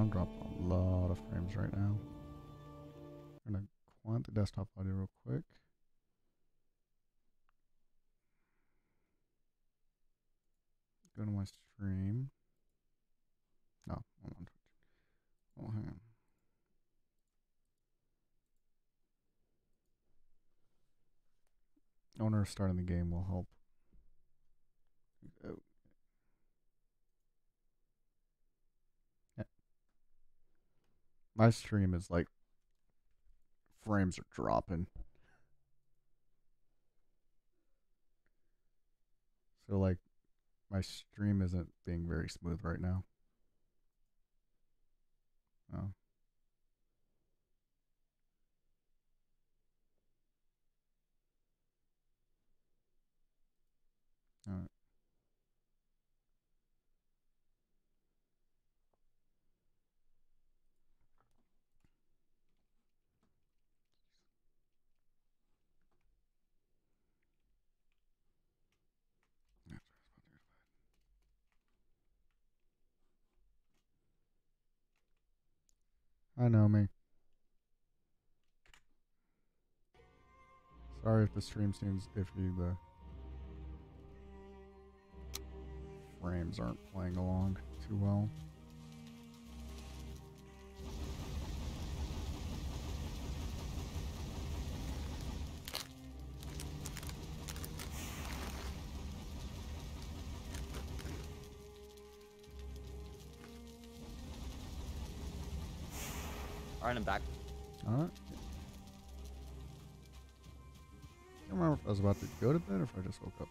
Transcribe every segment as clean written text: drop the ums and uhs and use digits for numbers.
I'm dropping a lot of frames right now. I'm gonna quant the desktop audio real quick. Go to my stream. No, I'm on Twitch. Oh, hang on. Owner starting the game will help. Oh. Yeah. My stream is like frames are dropping. So like my stream isn't being very smooth right now. Oh. All right. I know me. Sorry if the stream seems iffy. The frames aren't playing along too well. Alright, I'm back. Alright. I can't remember if I was about to go to bed or if I just woke up.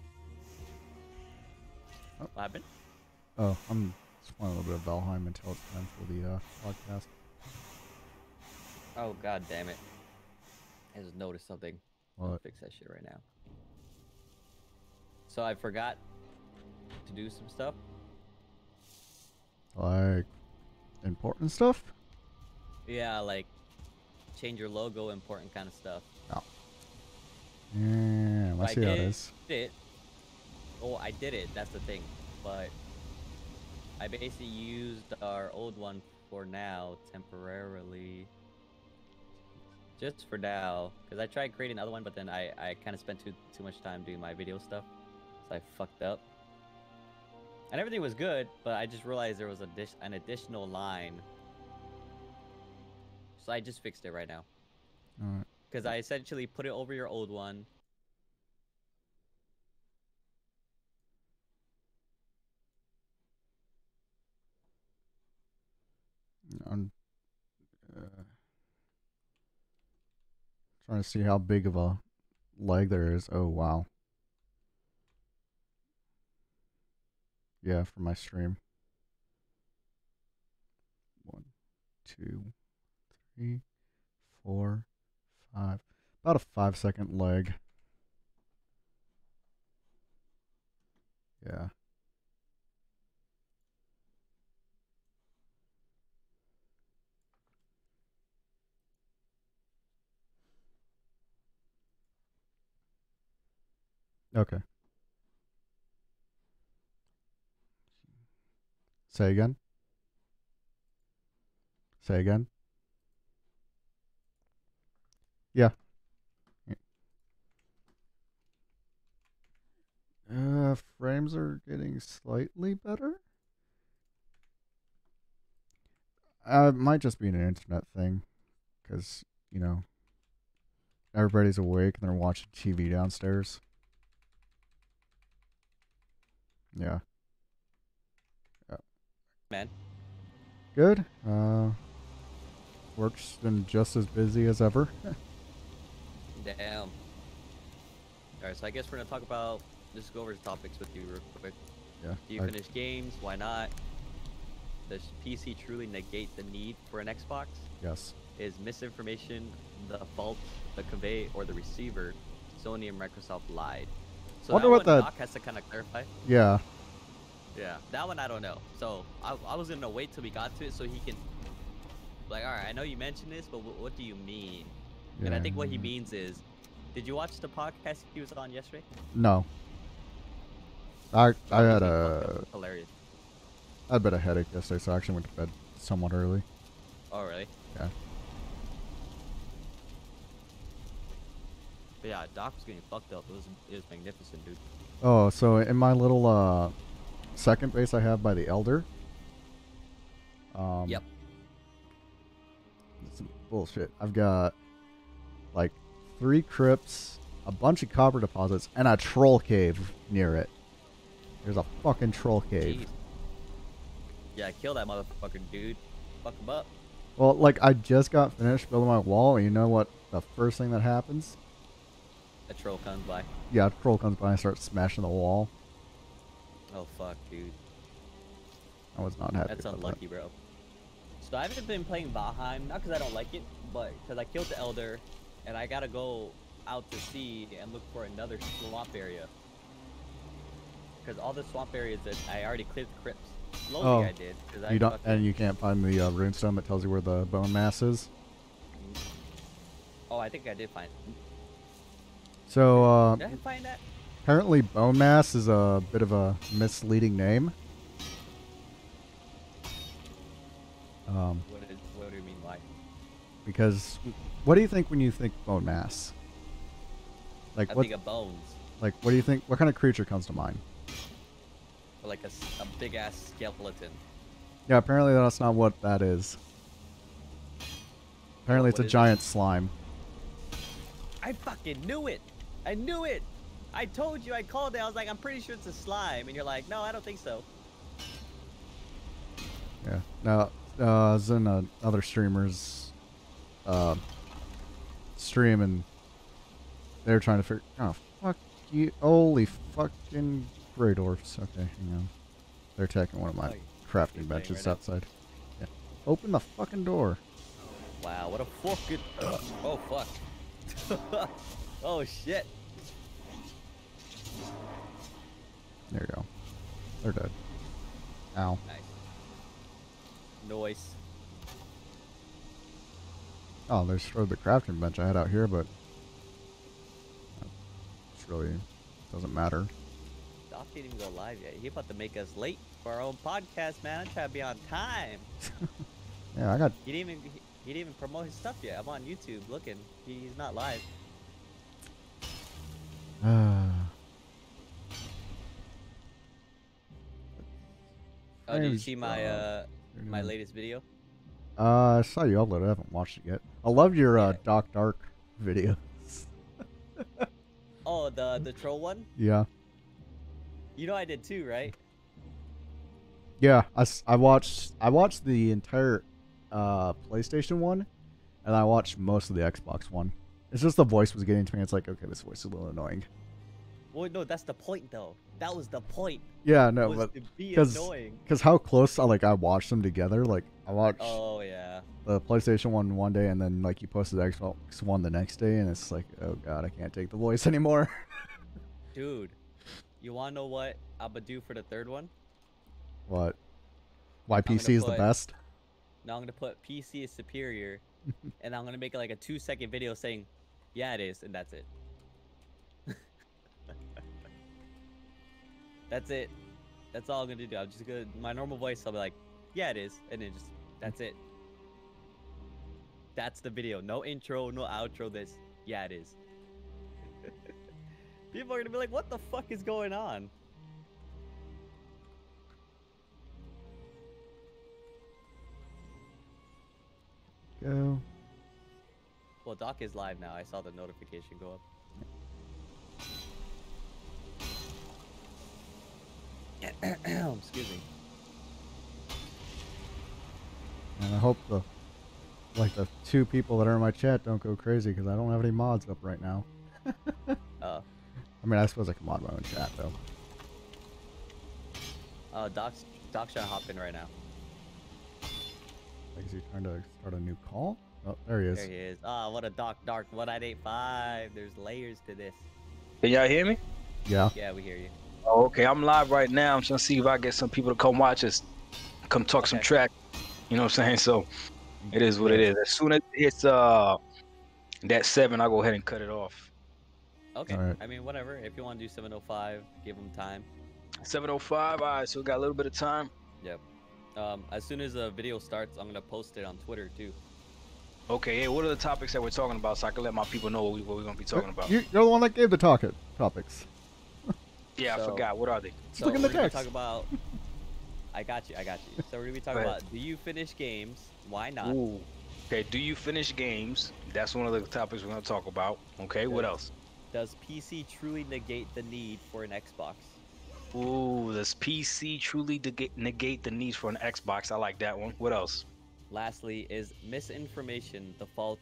Oh. What happened? Oh, I'm just playing a little bit of Valheim until it's time for the podcast. Oh, god damn it. I just noticed something. What? I'll fix that shit right now. So I forgot to do some stuff. Like important stuff? Yeah, like change your logo, important kind of stuff. Oh. Yeah, let's see how it is. Oh, I did it. That's the thing. But I basically used our old one for now, temporarily. Just for now. Because I tried creating another one, but then I kind of spent too much time doing my video stuff. So I fucked up. And everything was good, but I just realized there was an additional line. So I just fixed it right now. Alright. Because I essentially put it over your old one. I'm trying to see how big of a lag there is. Oh, wow. Yeah, for my stream. 1, 2, 3, 4, 5. About a 5-second lag. Yeah. Okay. Say again. Say again. Yeah. Frames are getting slightly better. It might just be an internet thing, because, you know, everybody's awake and they're watching TV downstairs. Yeah. Man. Good. Work's been just as busy as ever. Damn. Alright, so I guess we're gonna talk about, just go over the topics with you real quick. Yeah. Do you finish games? Why not? Does PC truly negate the need for an Xbox? Yes. Is misinformation the fault, the convey, or the receiver? Sony and Microsoft lied. So Wonder that what one that... Doc has to kind of clarify. Yeah. Yeah, that one I don't know. So I was gonna wait till we got to it so he can, like, all right, I know you mentioned this, but what do you mean? Yeah. And I think what he means is, did you watch the podcast he was on yesterday? No. I had a... Hilarious. I had a bit of headache yesterday, so I actually went to bed somewhat early. Oh, really? Yeah. But yeah, Doc was getting fucked up. It was magnificent, dude. Oh, so in my little second base I have by the Elder. Yep. Some bullshit. I've got like 3 crypts, a bunch of copper deposits, and a troll cave near it. There's a fucking troll cave. Jeez. Yeah, kill that motherfucker, dude. Fuck him up. Well, like I just got finished building my wall, and you know what? The first thing that happens? A troll comes by. Yeah, a troll comes by and starts smashing the wall. Oh fuck, dude. I was not happy. That's about unlucky, bro. So I haven't been playing Valheim, not because I don't like it, but because I killed the Elder, and I gotta go out to sea and look for another swamp area. Because all the swamp areas that I already cleared the crypts. Slowly I did. You don't, and you can't find the runestone that tells you where the bone mass is. Oh, I think I did find it. So Did I find that? apparently bone mass is a bit of a misleading name. What do you mean, why? Because what do you think when you think bone mass? Like I what? think of bones. Like what do you think? What kind of creature comes to mind? Or like a big ass skeleton. Yeah, apparently that's not what that is. Apparently it's a giant slime. I fucking knew it! I knew it! I told you, I called it, I was like, I'm pretty sure it's a slime. And you're like, no, I don't think so. Yeah. Now, I was in another streamer's stream, and they were trying to figure. Oh fuck you! Holy fucking grey dwarfs. Okay, hang on. They're attacking one of my crafting benches right outside. Yeah. Open the fucking door. Wow, what a fucking. Oh fuck. Oh shit. There you go. They're dead. Ow. Nice. Noise. Oh, they destroyed the crafting bench I had out here, but it really doesn't matter. Doc didn't even go live yet. He about to make us late for our own podcast, man. I'm trying to be on time. Yeah, I got. He didn't even promote his stuff yet. I'm on YouTube looking. He's not live. Oh, did you see my my latest video? I saw you upload it. I haven't watched it yet. I love your Doc Dark video. Oh, the troll one? Yeah. You know I did too, right? Yeah, I watched the entire PlayStation one, and I watched most of the Xbox one. It's just the voice was getting to me. It's like, okay, this voice is a little annoying. Well, no, that's the point though. That was the point. Yeah, no, was but to be annoying. Because how close I watched them together. Like I watched Oh yeah. the PlayStation one day, and then like you posted the Xbox one the next day, and it's like, oh god, I can't take the voice anymore. Dude, you wanna know what I'm gonna do for the third one? What? Why PC is the best? No, I'm gonna put PC is superior, and I'm gonna make like a 2-second video saying, "Yeah, it is," and that's it. That's it. That's all I'm gonna do. I'm just gonna my normal voice. I'll be like, "Yeah, it is," and then just that's it. That's the video. No intro, no outro. This, yeah, it is. People are gonna be like, "What the fuck is going on?" Go. Well, Doc is live now. I saw the notification go up. Excuse me. And I hope the 2 people that are in my chat don't go crazy because I don't have any mods up right now. Oh. I mean, I suppose I can mod my own chat though. Doc's trying to hop in right now. Like, is he trying to start a new call? Oh, there he is. There he is. Ah, what a Dark 1985. There's layers to this. Can y'all hear me? Yeah. Yeah, we hear you. Oh, okay, I'm live right now. I'm trying to see if I get some people to come watch us, come talk some track. You know what I'm saying? So it is what it is. As soon as it's that 7, I'll go ahead and cut it off. Okay. All right. I mean, whatever. If you want to do 7:05, give them time. 7:05. All right, so we got a little bit of time. Yep. As soon as the video starts, I'm gonna post it on Twitter too. Okay, hey, what are the topics that we're talking about so I can let my people know what we're gonna be talking about? You're the one that gave the topics. Yeah, I So- forgot. What are they? Just look in the we're gonna text. talk about. I got you. So we're gonna be talking Go ahead. about: do you finish games? Why not? Ooh. Okay, do you finish games? That's one of the topics we're gonna talk about. Okay, what else? Does PC truly negate the need for an Xbox? Ooh, does PC truly negate the need for an Xbox? I like that one. What else? Lastly, is misinformation the fault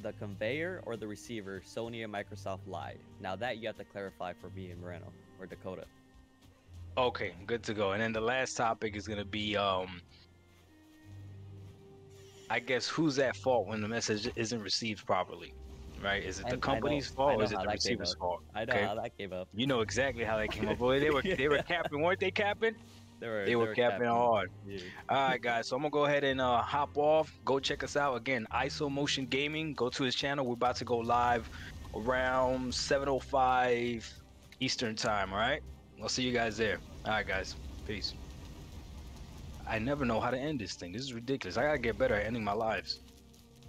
the conveyor or the receiver? Sony and Microsoft lied. Now that you have to clarify for me and Moreno or Dakota. Okay, good to go. And then the last topic is gonna be I guess who's at fault when the message isn't received properly, right? Is it the company's fault or is it the receiver's fault? I know how that came up. You know exactly how that came up. Boy, they were capping, weren't they capping? They were capping hard. Yeah. All right, guys. So I'm gonna go ahead and hop off. Go check us out again. ISO Motion Gaming. Go to his channel. We're about to go live around 7:05 Eastern time. All right. I'll see you guys there. All right, guys. Peace. I never know how to end this thing. This is ridiculous. I gotta get better at ending my lives.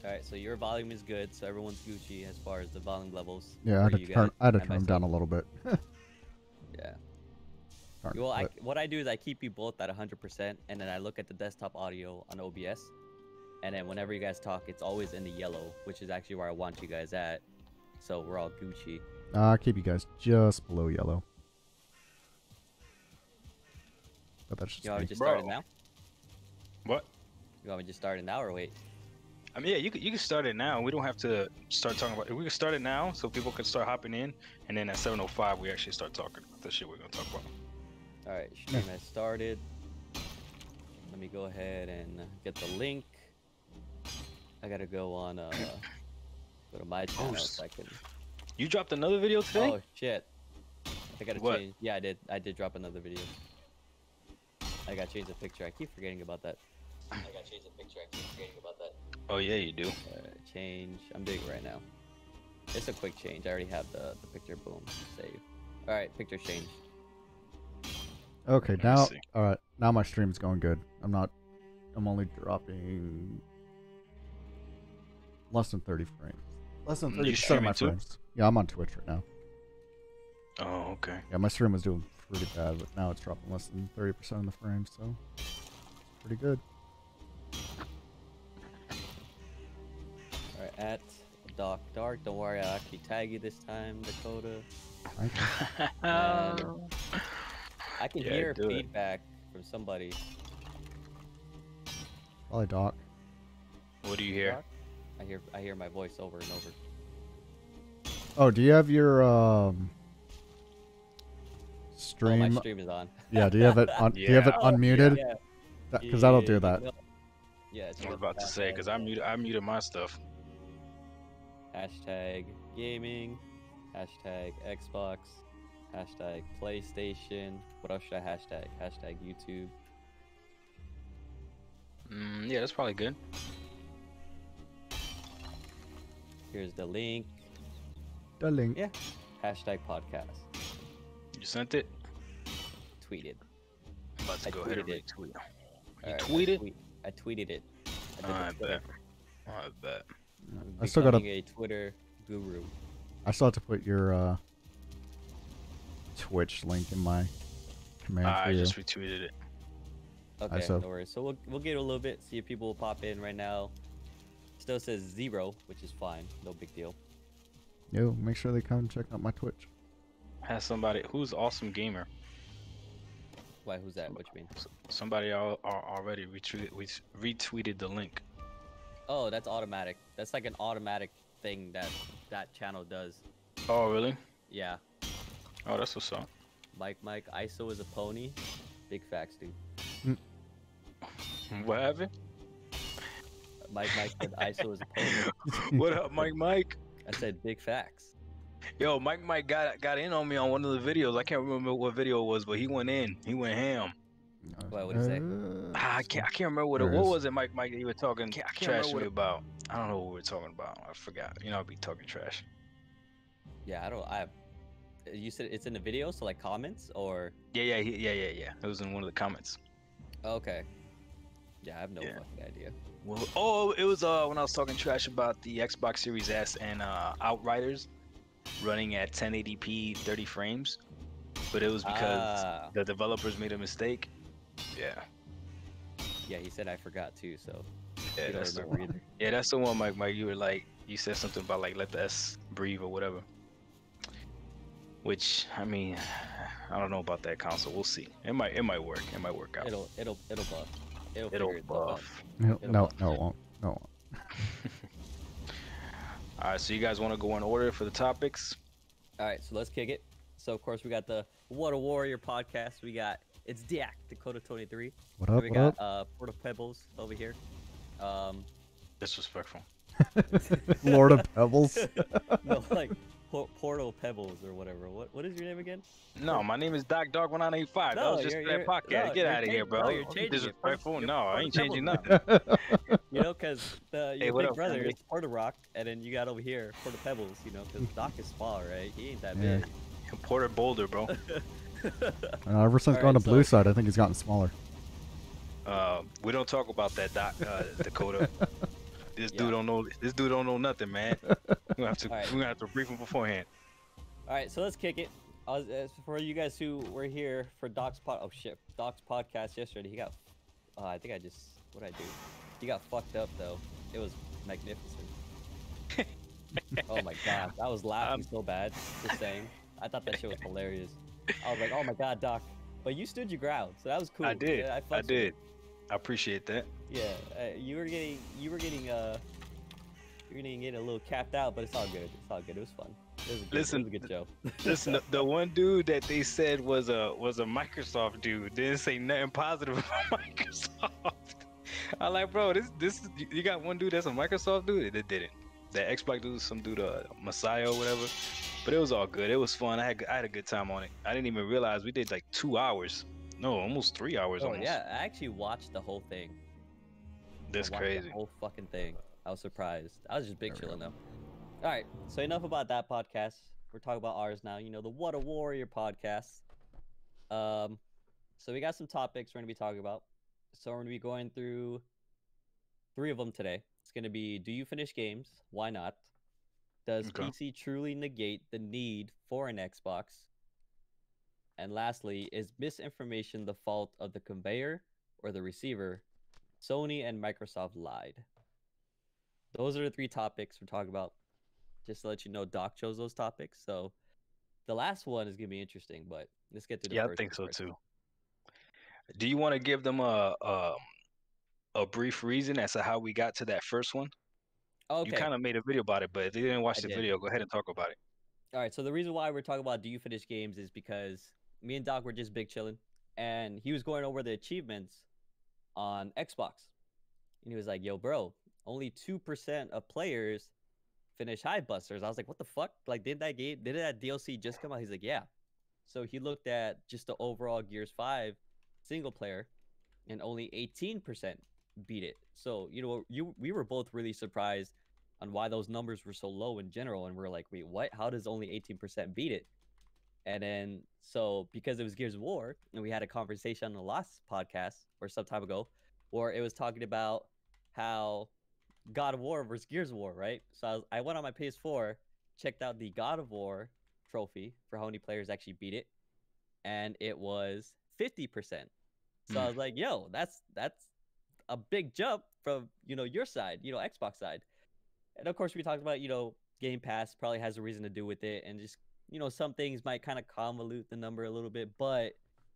All right, so your volume is good, so everyone's Gucci as far as the volume levels. Yeah, I had for to you turn, guys I had to and turn them down a myself. little bit. Yeah. Darn it, Well, but- what I do is I keep you both at 100%, and then I look at the desktop audio on OBS, and then whenever you guys talk, it's always in the yellow, which is actually where I want you guys at. So we're all Gucci. I'll keep you guys just below yellow. But that's just You want me me. to just start it Bro. now? What? You want me to just start it now or wait? I mean, yeah, you can start it now. We don't have to start talking about it. We can start it now so people can start hopping in, and then at 7:05 we actually start talking about the shit we're gonna talk about. All right, stream has started. Let me go ahead and get the link. I gotta go on go to my channel so I can. You dropped another video today? Oh shit! I gotta What? change. Yeah, I did. I did drop another video. I gotta change the picture. I keep forgetting about that. Oh yeah, you do. Change. I'm doing it right now. It's a quick change. I already have the picture. Boom. Save. All right, picture change. Okay, me now, see. all right, now my stream's going good. I'm only dropping less than 30 frames. Less than You 30% of streaming my too? frames. Yeah, I'm on Twitch right now. Oh, okay. Yeah, my stream was doing pretty bad, but now it's dropping less than 30% of the frames, so pretty good. All right, at Doc Dark. Don't worry, I'll actually tag you this time, Dakota. Thank you. And I can Yeah, hear do it. feedback from somebody. Probably Doc. What do you hear? Doc? I hear my voice over and over. Oh, do you have your Oh, my stream? stream is on. Yeah, do you have it on? Do you have it Yeah. unmuted? Yeah. Because that'll do that. Yeah, it's I was about to say because I muted my stuff. Hashtag gaming, hashtag Xbox, hashtag PlayStation. What else should I hashtag? Hashtag YouTube. Yeah, that's probably good. Here's the link. The link. Yeah. Hashtag podcast. You sent it. Tweeted. I'm about to I go ahead and tweeted it. retweet. You Alright, tweeted? I tweeted it. I did the bet. Twitter. I bet. I still gotta. Becoming a Twitter guru. I still have to put your Twitch link in my command for I you. just retweeted it. Okay, saw- no worries. So we'll get a little bit, see if people will pop in right now. Still says 0, which is fine. No big deal. Yo, make sure they come check out my Twitch. Has somebody who's awesome gamer. Why, who's that? What you mean? Somebody already retweeted the link. Oh, that's automatic. That's like an automatic thing that channel does. Oh really? Yeah. Oh, that's what's up. Mike, ISO is a pony. Big facts, dude. What happened? Mike said ISO is a pony. What up, Mike? I said big facts. Yo, Mike got in on me on one of the videos. I can't remember what video it was, but he went in. He went ham. What'd he say? I can't remember what There it is. was it, Mike? You were talking trash to me about. I don't know what we were talking about. I forgot. You know, I'd be talking trash. Yeah, you said it's in the video, so like comments or? Yeah. It was in one of the comments. Okay. Yeah, I have no Yeah. fucking idea. Well, it was when I was talking trash about the Xbox Series S and Outriders running at 1080p 30 frames, but it was because Ah, the developers made a mistake. Yeah, yeah. He said I forgot too, so yeah, you don't that's the remember one. either. Yeah, that's the one, Mike. You were like, you said something about like let the S breathe or whatever. Which I mean, I don't know about that console. We'll see. It might work. It might work out. It'll buff. It'll It'll figure itself out. buff. No, It'll no, buff. no, it won't. No, it won't. All right, so you guys want to go in order for the topics? All right, so let's kick it. So of course we got the What a Warrior podcast. We got it's Dak Dakota 23. What up? We What got up? Port of Pebbles over here. Disrespectful. Lord of Pebbles. No, like Portal Pebbles or whatever. What is your name again? No, my name is Doc Dog 1985. That No, was just that podcast. no, Get out of here, bro. No, you're Don't be changing it. disrespectful. You're No, I Port of ain't changing Pebbles nothing. now. You know, because Hey, your what big up, brother family? is Porter Rock, and then you got over here Port of Pebbles. You know, because Doc is small, right? He ain't that Yeah. big. Porter Boulder, bro. Ever since All going right, to Blue so- Side, I think he's gotten smaller. We don't talk about that, Dakota. This dude don't know. This dude don't know nothing, man. We have to. All right. We gonna have to brief him beforehand. All right, so let's kick it. For you guys who were here for Doc's Doc's podcast yesterday, he got. I think I just what I do. He got fucked up though. It was magnificent. Oh my god, I was laughing so bad. Just saying, I thought that shit was hilarious. I was like, oh my god, Doc. But you stood your ground, so that was cool. I did. Yeah, I fucks with did. you. I appreciate that. Yeah, you were getting a little capped out, but it's all good. It's all good. It was fun. It was a good, Listen, it was a good show. Listen, the one dude that they said was a Microsoft dude didn't say nothing positive about Microsoft. I'm like, bro, this you got one dude that's a Microsoft dude. It didn't. That Xbox dude, some dude, Messiah or whatever. But it was all good. It was fun. I had a good time on it. I didn't even realize we did like 2 hours. No, almost 3 hours. Oh almost. yeah, I actually watched the whole thing. That's I watched crazy. The whole fucking thing. I was surprised. I was just big chilling though. All right, so enough about that podcast. We're talking about ours now. You know, the What a Warrior podcast. So we got some topics we're gonna be talking about. So we're gonna be going through 3 of them today. It's gonna be: do you finish games? Why not? Does Okay. PC truly negate the need for an Xbox? And lastly, is misinformation the fault of the conveyor or the receiver? Sony and Microsoft lied. Those are the 3 topics we're talking about. Just to let you know, Doc chose those topics. So the last one is going to be interesting, but let's get to the Yeah, I first think one so first. too. Do you want to give them a brief reason as to how we got to that first one? Okay. You kind of made a video about it, but if they didn't watch I the did. video, go ahead and talk about it. All right. So the reason why we're talking about do you finish games is because me and Doc were just big chilling, and he was going over the achievements on Xbox. And he was like, yo, bro, only 2% of players finish Hive Busters. I was like, what the fuck? Like, did that DLC just come out? He's like, yeah. So he looked at just the overall Gears 5 single player, and only 18% beat it. So, you know, we were both really surprised on why those numbers were so low in general. And we're like, wait, what? How does only 18% beat it? And then, so because it was Gears of War, and we had a conversation on the last podcast or some time ago, where it was talking about how God of War versus Gears of War, right? So I went on my PS4, checked out the God of War trophy for how many players actually beat it, and it was 50%. So I was like, yo, that's a big jump from, you know, your side, you know, Xbox side. And of course we talked about, you know, Game Pass probably has a reason to do with it, and just, you know, some things might kind of convolute the number a little bit, but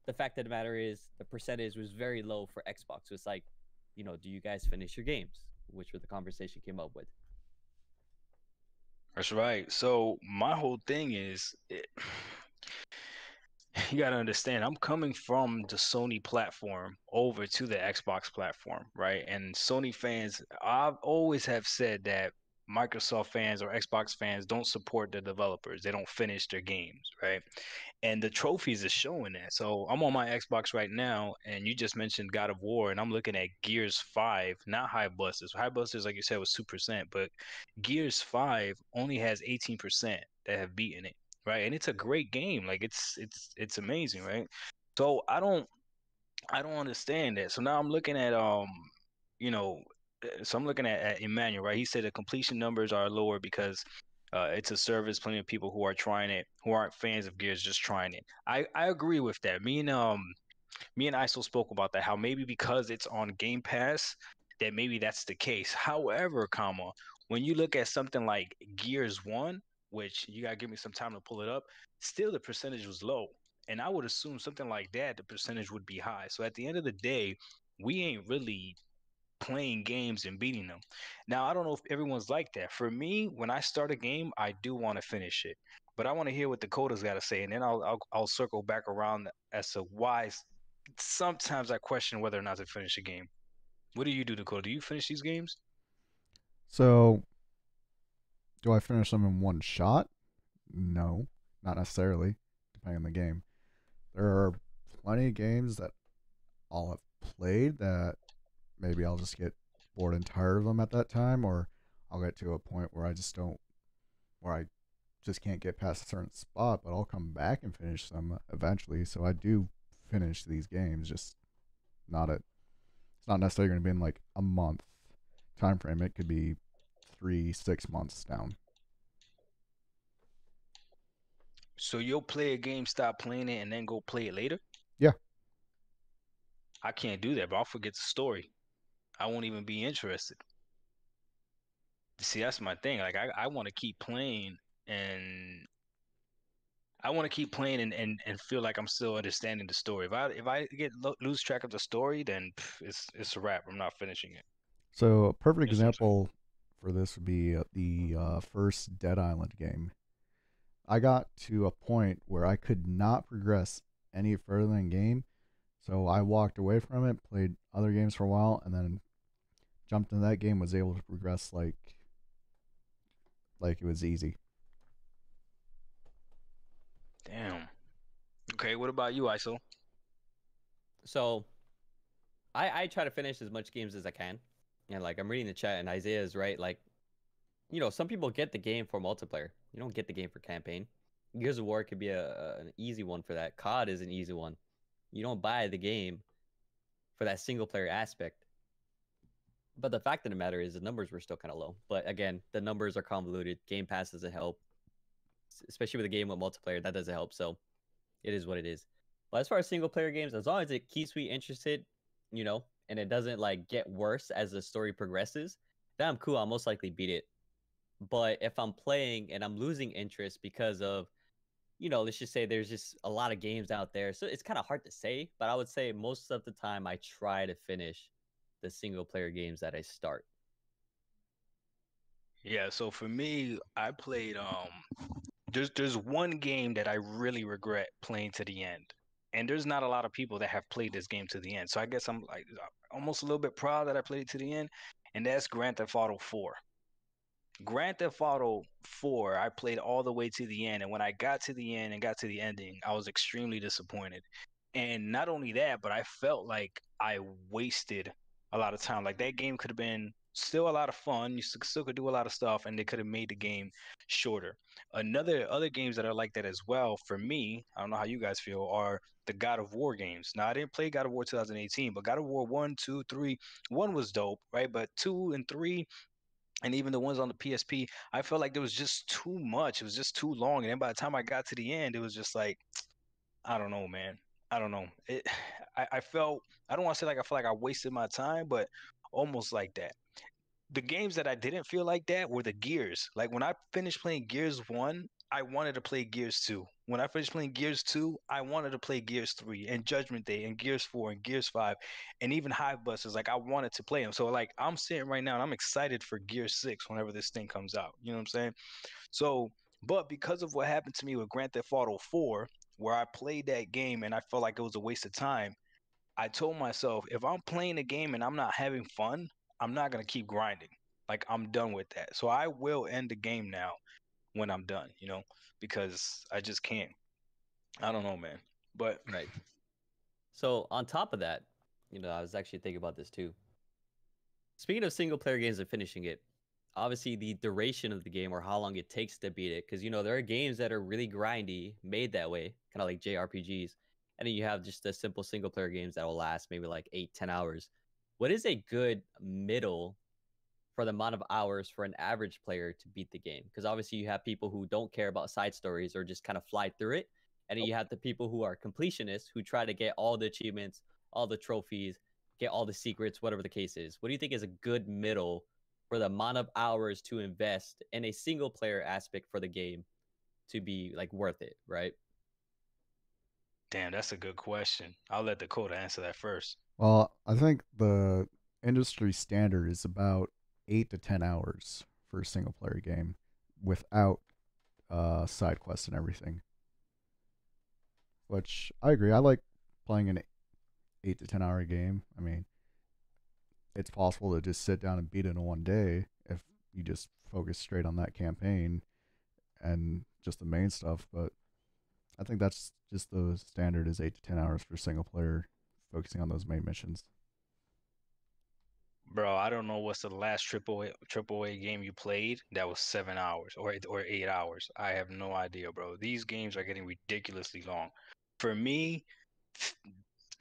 the fact of the matter is the percentage was very low for Xbox. So it's like, you know, do you guys finish your games? Which was the conversation came up with. That's right. So my whole thing is, you got to understand, I'm coming from the Sony platform over to the Xbox platform, right? And Sony fans, I've always have said that Microsoft fans or Xbox fans don't support the developers. They don't finish their games, right? And the trophies is showing that. So I'm on my Xbox right now, and you just mentioned God of War, and I'm looking at Gears 5, not Hive Busters. Hive Busters, like you said, was 2%, but Gears 5 only has 18% that have beaten it, right? And it's a great game. Like it's amazing, right? So I don't understand that. So now I'm looking at so I'm looking at Emmanuel, right? He said the completion numbers are lower because it's a service. Plenty of people who are trying it, who aren't fans of Gears, just trying it. I agree with that. Me and ISO spoke about that. How maybe because it's on Game Pass, that maybe that's the case. However, when you look at something like Gears One, which you gotta give me some time to pull it up, still the percentage was low. And I would assume something like that, the percentage would be high. So at the end of the day, we ain't really playing games and beating them. Now, I don't know if everyone's like that. For me, when I start a game, I do want to finish it. But I want to hear what Dakota's got to say, and then I'll circle back around as to why sometimes I question whether or not to finish a game. What do you do, Dakota? Do you finish these games? So, do I finish them in one shot? No, not necessarily, depending on the game. There are plenty of games that I'll have played that maybe I'll just get bored and tired of them at that time, or I'll get to a point where where I just can't get past a certain spot, but I'll come back and finish them eventually. So I do finish these games, just not at. It's not necessarily going to be in like a month time frame. It could be 3, 6 months down. So you'll play a game, stop playing it, and then go play it later? Yeah. I can't do that, but I'll forget the story. I won't even be interested. See, that's my thing. Like I want to keep playing and and feel like I'm still understanding the story. If I lose track of the story, then it's a wrap. I'm not finishing it. So a perfect You know what I'm saying? example for this would be the first Dead Island game. I got to a point where I could not progress any further in the game, so I walked away from it, played other games for a while, and then jumped into that game. Was able to progress like it was easy. Damn. Okay, what about you, ISO? So I try to finish as much games as I can. And like I'm reading the chat and Isaiah is right. Like, some people get the game for multiplayer. You don't get the game for campaign. Gears of War could be an easy one for that. COD is an easy one. You don't buy the game for that single player aspect. But the fact of the matter is the numbers were still kind of low. But again, the numbers are convoluted. Game Pass doesn't help, especially with a game with multiplayer. That doesn't help. So it is what it is. But as far as single player games, as long as it keeps me interested, and it doesn't like get worse as the story progresses, then I'm cool. I'll most likely beat it. But if I'm playing and I'm losing interest because of, let's just say there's just a lot of games out there. So it's kind of hard to say, but I would say most of the time I try to finish the single player games that I start. Yeah, so for me, I played there's one game that I really regret playing to the end. And there's not a lot of people that have played this game to the end. So I guess I'm like almost a little bit proud that I played it to the end, and that's Grand Theft Auto 4. Grand Theft Auto 4, I played all the way to the end, and when I got to the end and got to the ending, I was extremely disappointed. And not only that, but I felt like I wasted a lot of time. Like that game could have been still a lot of fun. You still could do a lot of stuff, and they could have made the game shorter. Other games that are like that as well, for me, I don't know how you guys feel, are the God of War games. Now I didn't play God of War 2018, but God of War 1, 2, 3, 1 was dope, right? But 2 and 3 and even the ones on the PSP, I felt like there was just too much. It was just too long. And then by the time I got to the end, it was just like, I don't know, man. I don't know. I felt, I don't want to say like I feel like I wasted my time, but almost like that. The games that I didn't feel like that were the Gears. Like when I finished playing Gears 1, I wanted to play Gears 2. When I finished playing Gears 2, I wanted to play Gears 3 and Judgment Day and Gears 4 and Gears 5 and even Hive Busters. Like I wanted to play them. So like I'm sitting right now and I'm excited for Gears 6 whenever this thing comes out. You know what I'm saying? So, but because of what happened to me with Grand Theft Auto 4, where I played that game and I felt like it was a waste of time, I told myself if I'm playing a game and I'm not having fun, I'm not gonna keep grinding. Like I'm done with that. So I will end the game now when I'm done, because I just can't. I don't know, man. But Right. So on top of that, I was actually thinking about this too. Speaking of single player games and finishing it, obviously the duration of the game or how long it takes to beat it, because there are games that are really grindy, made that way, kind of like JRPGs, and then you have just the simple single player games that will last maybe like 8, 10 hours. what is a good middle for the amount of hours for an average player to beat the game? Because obviously you have people who don't care about side stories or just kind of fly through it, and then you have the people who are completionists who try to get all the achievements, all the trophies, get all the secrets, whatever the case is. What do you think is a good middle for the amount of hours to invest in a single player aspect for the game to be like worth it, right? Damn, that's a good question. I'll let Dakota answer that first. Well, I think the industry standard is about 8 to 10 hours for a single player game without side quests and everything. Which I agree. I like playing an 8 to 10 hour game. I mean, it's possible to just sit down and beat it in one day if you just focus straight on that campaign and just the main stuff. But I think that's just the standard is 8 to 10 hours for single player, focusing on those main missions. Bro, I don't know what's the last triple A game you played that was 7 hours or 8 hours. I have no idea, bro. These games are getting ridiculously long. For me,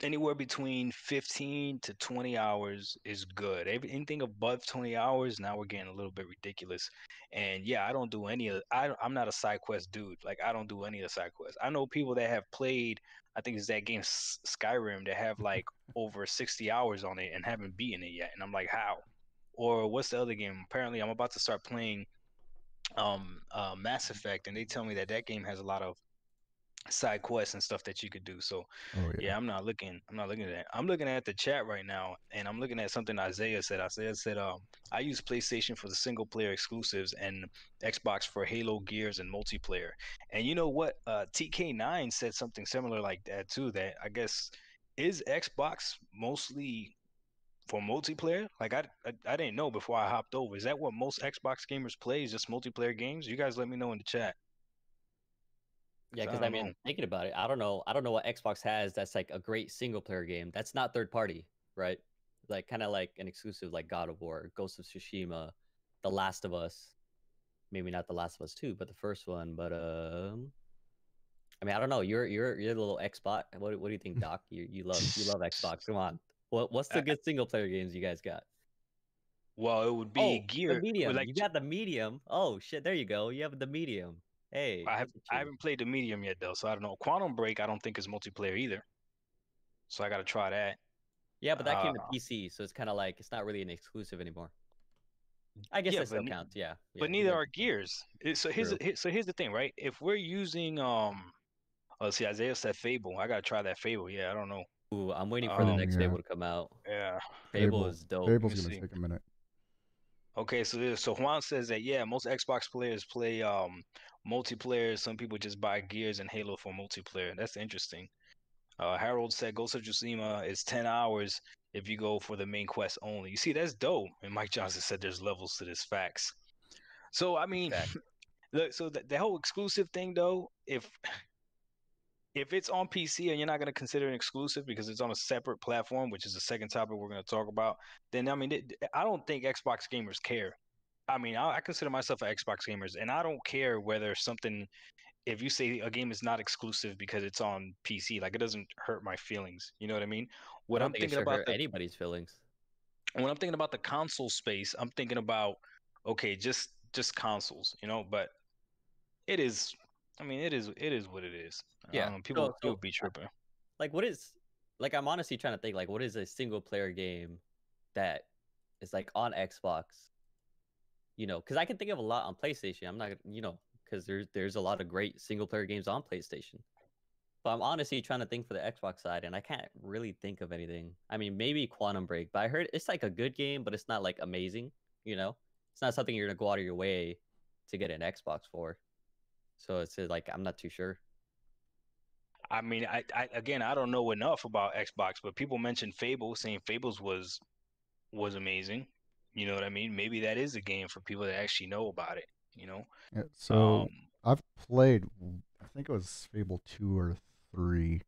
anywhere between 15 to 20 hours is good. Anything above 20 hours, now we're getting a little bit ridiculous. And yeah, I don't do any of I'm not a side quest dude. Like I don't do any of the side quests. I know people that have played, I think it's that game Skyrim, that have like over 60 hours on it and haven't beaten it yet. And I'm like, how? Or what's the other game? Apparently, I'm about to start playing Mass Effect, and they tell me that that game has a lot of side quests and stuff that you could do. So Oh yeah. yeah, I'm not looking at that. I'm looking at the chat right now, and I'm looking at something Isaiah said. Isaiah said, I use PlayStation for the single player exclusives and Xbox for Halo, Gears, and multiplayer. And you know what? TK9 said something similar like that too. That I guess is Xbox mostly for multiplayer? Like I didn't know before I hopped over. Is that what most Xbox gamers play? Is just multiplayer games? You guys let me know in the chat. Yeah, 'Cause I because I don't know. mean, thinking about it, I don't know. I don't know what Xbox has that's like a great single player game. That's not third party, right? Like kind of like an exclusive like God of War, Ghost of Tsushima, The Last of Us. Maybe not The Last of Us 2, but the first one. But I mean, I don't know. You're the little Xbox. What do you think, Doc? You love Xbox. Come on. What's the I, good single player games you guys got? well, it would be Oh, the gear. medium. Like You got the medium. Oh shit, there you go. You have the medium. Hey, look at I you. haven't played the medium yet though, so I don't know. Quantum Break, I don't think is multiplayer either, so I got to try that. Yeah, but that Uh, came to PC, so it's kind of like it's not really an exclusive anymore. I guess yeah, that still counts. Yeah, but yeah. You neither guys are Gears. true. So here's the thing, right? If we're using let's see, Isaiah said Fable. I gotta try that Fable. Yeah, I don't know. Ooh, I'm waiting for the Um, next Yeah. Fable to come out. yeah. Fable is dope. Let Fable's me gonna see. take a minute. Okay, so Juan says that yeah, most Xbox players play multiplayer. Some people just buy Gears and Halo for multiplayer. That's interesting. Harold said Ghost of Tsushima is 10 hours if you go for the main quest only. You see, that's dope. And Mike Johnson said there's levels to this. Facts. So I mean, Fact. look, so the whole exclusive thing though, if it's on PC and you're not going to consider it exclusive because it's on a separate platform, which is the second topic we're going to talk about, then I mean, I don't think Xbox gamers care. I mean, I consider myself an Xbox gamers, and I don't care whether something, if you say a game is not exclusive because it's on PC, like it doesn't hurt my feelings. You know what I mean? I What don't I'm think it thinking should about hurt anybody's feelings. when I'm thinking about the console space, I'm thinking about okay, just consoles, you know. But it is, I mean, it is what it is. Yeah. People be tripping. Like, what is like? I'm honestly trying to think like, what is a single player game that is like on Xbox? Because I can think of a lot on PlayStation. I'm not, because there's a lot of great single player games on PlayStation. But I'm honestly trying to think for the Xbox side, and I can't really think of anything. I mean, maybe Quantum Break, but I heard it's like a good game, but it's not like amazing. It's not something you're gonna go out of your way to get an Xbox for. So it's like I'm not too sure. I mean, I again, I don't know enough about Xbox, but people mentioned Fable, saying Fables was amazing. You know what I mean? Maybe that is a game for people that actually know about it. You know, Yeah, um, so I've played, I think it was Fable 2 or 3,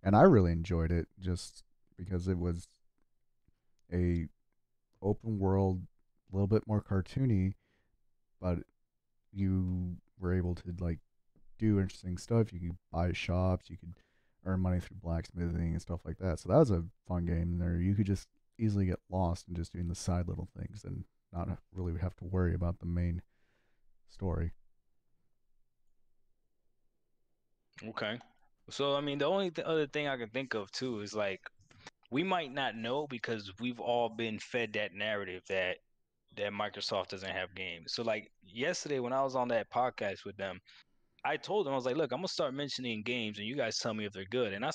and I really enjoyed it just because it was a open world, a little bit more cartoony, but you were able to like do interesting stuff. You could buy shops, you could earn money through blacksmithing and stuff like that. So that was a fun game there. You could just easily get lost in just doing the side little things and not really have to worry about the main story. Okay. So I mean, the only other thing I can think of too is like we might not know because we've all been fed that narrative that Microsoft doesn't have games. So like yesterday when I was on that podcast with them, I told them I was like, look, I'm gonna start mentioning games and you guys tell me if they're good. And I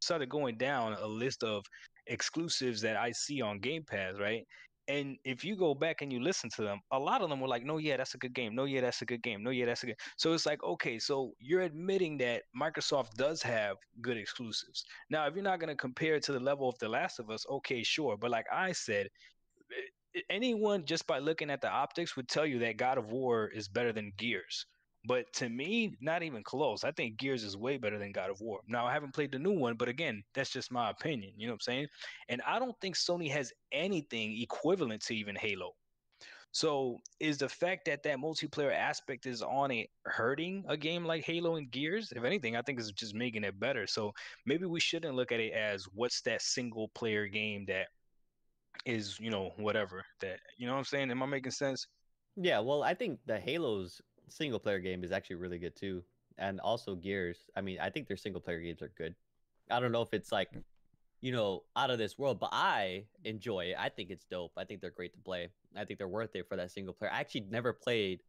started going down a list of exclusives that I see on Game Pass, right? And if you go back and you listen to them, a lot of them were like, no, yeah, that's a good game. No, yeah, that's a good game. No, yeah, that's a good. So it's like, okay, so you're admitting that Microsoft does have good exclusives. Now, if you're not going to compare it to the level of The Last of Us, okay, sure. But like I said, anyone just by looking at the optics would tell you that God of War is better than Gears. But to me, not even close. I think Gears is way better than God of War. Now, I haven't played the new one, but again, that's just my opinion. You know what I'm saying? And I don't think Sony has anything equivalent to even Halo. So, is the fact that that multiplayer aspect is on it hurting a game like Halo and Gears? If anything, I think it's just making it better. So, maybe we shouldn't look at it as what's that single player game that is, whatever that, you know what I'm saying? Am I making sense? Yeah, well, I think the Halo's single player game is actually really good too, and also Gears. I mean, I think their single player games are good. I don't know if it's like out of this world, but I enjoy it. I think it's dope. I think they're great to play. I think they're worth it for that single player. I actually never played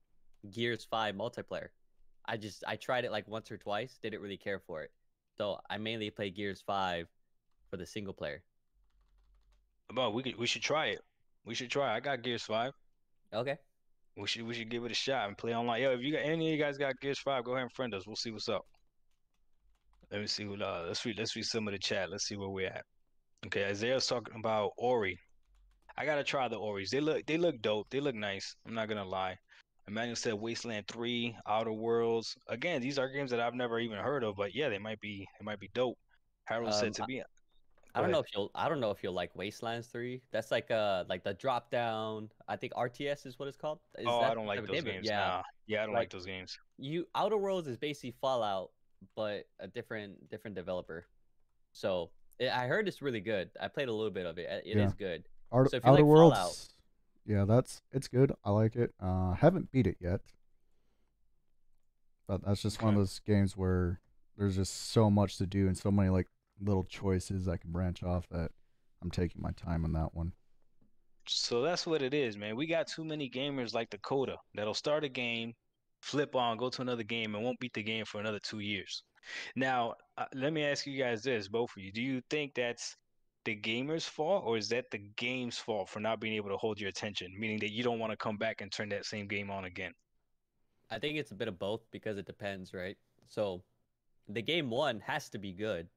Gears 5 multiplayer. I tried it like once or twice, didn't really care for it. So I mainly play Gears 5 for the single player. About we should try it. We should try. I got Gears 5. Okay. We should give it a shot and play online. Yo, if you got any of you guys got Gears 5, go ahead and friend us. We'll see what's up. Let me see what let's read some of the chat. Let's see where we're at. Okay, Isaiah's talking about Ori. I gotta try the Oris. They look dope. They look nice. I'm not gonna lie. Emmanuel said Wasteland 3, Outer Worlds. Again, these are games that I've never even heard of, but yeah, they might be dope. Harold said Um, to me, I go don't know ahead. if you'll like Wastelands 3. That's like the drop down. I think RTS is what it's called. Is Oh, I that don't the type like of those game? games. Yeah. Nah. Yeah, I don't like Like those games. Outer Worlds is basically Fallout, but a different developer. So I heard it's really good. I played a little bit of it. It Yeah, is good. So if you Outer like Fallout, Worlds. Yeah, it's good. I like it. Haven't beat it yet, but that's just one of Okay. those games where there's just so much to do and so many like little choices I can branch off that I'm taking my time on that one. So that's what it is, man. We got too many gamers like Dakota that'll start a game, flip on, go to another game, and won't beat the game for another 2 years. Now, let me ask you guys this, both of you. Do you think that's the gamer's fault, or is that the game's fault for not being able to hold your attention, meaning that you don't want to come back and turn that same game on again? I think it's a bit of both because it depends, right? So the game one has to be good.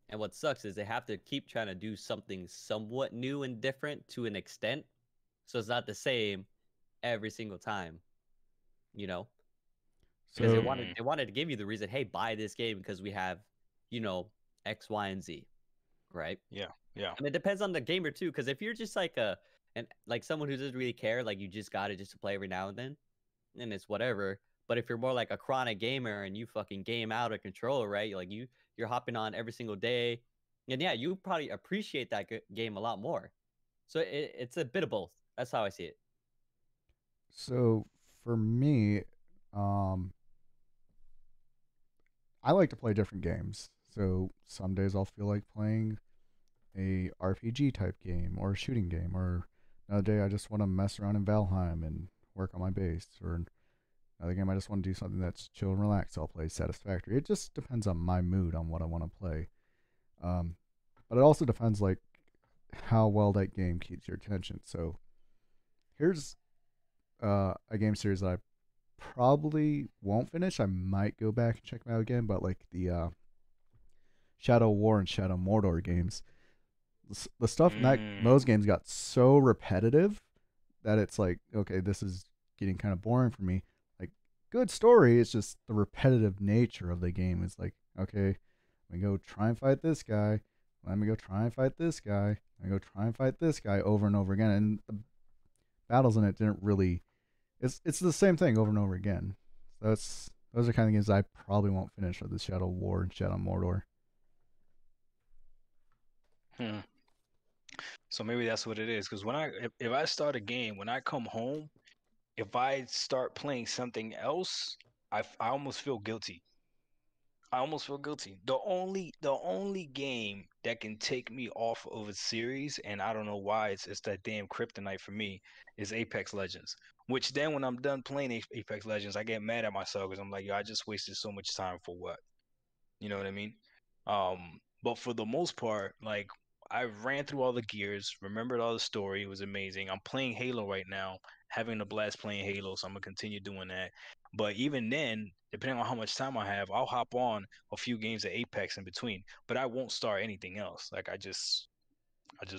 And what sucks is they have to keep trying to do something somewhat new and different to an extent. So it's not the same every single time, you know? Because they So wanted Mm, they wanted to give you the reason, hey, buy this game because we have, you know, X, Y, and Z, right? yeah, yeah. And it depends on the gamer too, because if you're just like and like someone who doesn't really care, like you just got it just to play every now and then it's whatever. But if you're more like a chronic gamer and you fucking game out of control, right? Like you're hopping on every single day, and yeah, you probably appreciate that game a lot more. So it's a bit of both. That's how I see it. so for me, um, I like to play different games. So some days I'll feel like playing a RPG type game or a shooting game, or another day I just want to mess around in Valheim and work on my base, or another game I just want to do something that's chill and relax. So I'll play Satisfactory. It just depends on my mood on what I want to play. Um, but it also depends like how well that game keeps your attention. So here's a game series that I probably won't finish. I might go back and check them out again, but like the Shadow War and Shadow Mordor games, the stuff in Mm, those games got so repetitive that it's like, okay, this is getting kind of boring for me. Like, good story, it's just the repetitive nature of the game. It's like, okay, let me go try and fight this guy. Let me go try and fight this guy. Let me go try and fight this guy over and over again. And the battles in it didn't really. It's the same thing over and over again. So those are kind of games I probably won't finish with the Shadow War and Shadow Mordor. hmm. So maybe that's what it is. Because if I start a game, when I come home, if I start playing something else, I almost feel guilty. I almost feel guilty. The only game that can take me off of a series, and I don't know why, it's that damn kryptonite for me, is Apex Legends. Which then when I'm done playing Apex Legends, I get mad at myself because I'm like, yo, I just wasted so much time for what? You know what I mean? But for the most part, like I ran through all the gears, remembered all the story. It was amazing. I'm playing Halo right now, having a blast playing Halo, so I'm gonna continue doing that. But even then, depending on how much time I have, I'll hop on a few games of Apex in between. But I won't start anything else. Like I just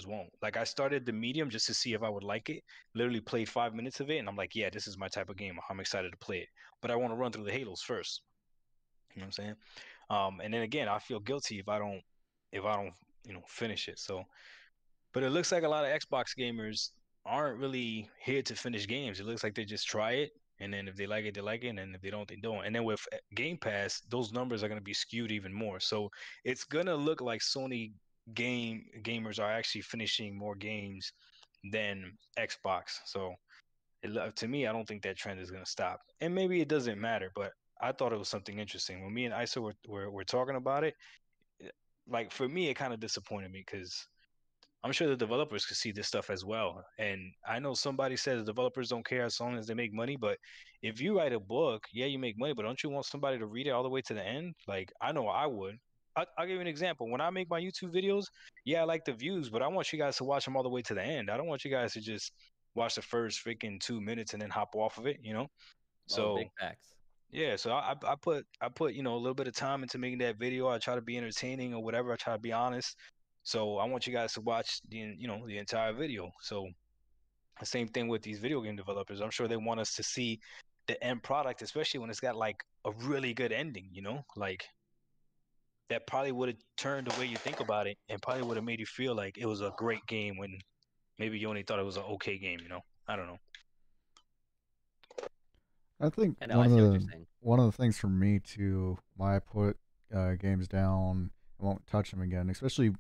won't. Like I started the medium just to see if I would like it. Literally played 5 minutes of it, and I'm like, yeah, this is my type of game. I'm excited to play it. But I want to run through the Halos first. You know what I'm saying? And then again, I feel guilty if I don't finish it. So, but it looks like a lot of Xbox gamers aren't really here to finish games. It looks like they just try it, and then if they like it, they like it, and if they don't, they don't. And then with Game Pass, those numbers are going to be skewed even more. So it's gonna look like Sony gamers are actually finishing more games than Xbox. So to me, I don't think that trend is going to stop. And maybe it doesn't matter, but I thought it was something interesting. When me and Isa were talking about it, like for me, it kind of disappointed me because I'm sure the developers could see this stuff as well. And I know somebody says developers don't care as long as they make money, but if you write a book, yeah, you make money, but don't you want somebody to read it all the way to the end? Like I know I would. I'll give you an example. When I make my YouTube videos, yeah, I like the views, but I want you guys to watch them all the way to the end. I don't want you guys to just watch the first freaking 2 minutes and then hop off of it, you know? Oh, So big facts. yeah, so I put a little bit of time into making that video. I try to be entertaining or whatever. I try to be honest. So I want you guys to watch the entire video. So the same thing with these video game developers. I'm sure they want us to see the end product, especially when it's got like a really good ending, like that probably would have turned the way you think about it and probably would have made you feel like it was a great game when maybe you only thought it was an okay game. I don't know. I think I know, I see what you're saying. one of the things for me too, why I put games down and won't touch them again, especially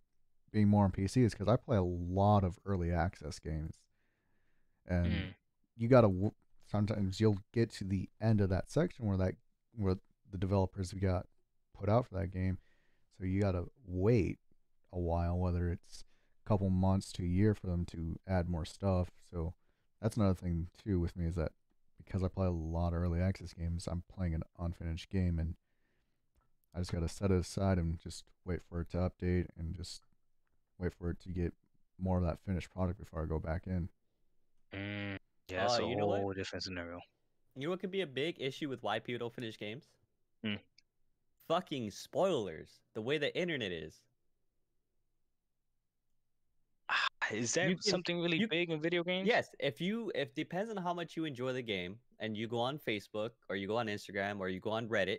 being more on PC, is because I play a lot of early access games, and Mm, you gotta sometimes you'll get to the end of that section where the developers got put out for that game, so you gotta wait a while, whether it's a couple months to a year for them to add more stuff. So that's another thing too with me, is that because I play a lot of early access games, I'm playing an unfinished game, and I just gotta set it aside and just wait for it to update and just wait for it to get more of that finished product before I go back in. mm. Yeah, that's a You know what? whole different scenario. You know what could be a big issue with why people don't finish games? Mm. Fucking spoilers. The way the internet is. Is that You can something really you big in video games? Yes, if depends on how much you enjoy the game and you go on Facebook or you go on Instagram or you go on Reddit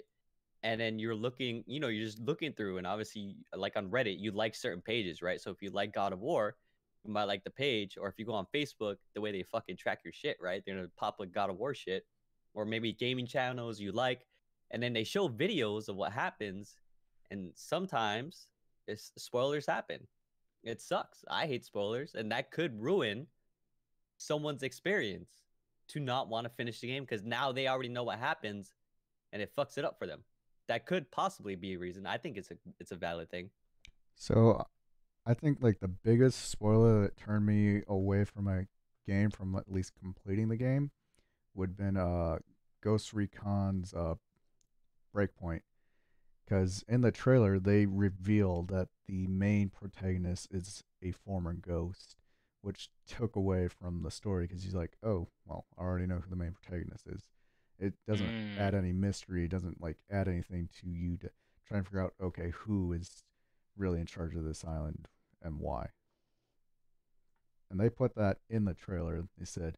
and then you're looking, you're just looking through and obviously like on Reddit, you like certain pages, right? So if you like God of War, you might like the page, or if you go on Facebook, the way they fucking track your shit, right? They're gonna pop like God of War shit, or maybe gaming channels you like, and then they show videos of what happens, and sometimes spoilers happen. It sucks. I hate spoilers, and that could ruin someone's experience to not want to finish the game because now they already know what happens and it fucks it up for them. That could possibly be a reason. I think it's a valid thing. So I think like the biggest spoiler that turned me away from a game from at least completing the game would have been Ghost Recon's Breakpoint, because in the trailer they reveal that the main protagonist is a former ghost, which took away from the story because he's like, oh well, I already know who the main protagonist is. It doesn't add Mm, any mystery. It doesn't like add anything to you to try and figure out, okay, who is really in charge of this island and why. And they put that in the trailer. They said,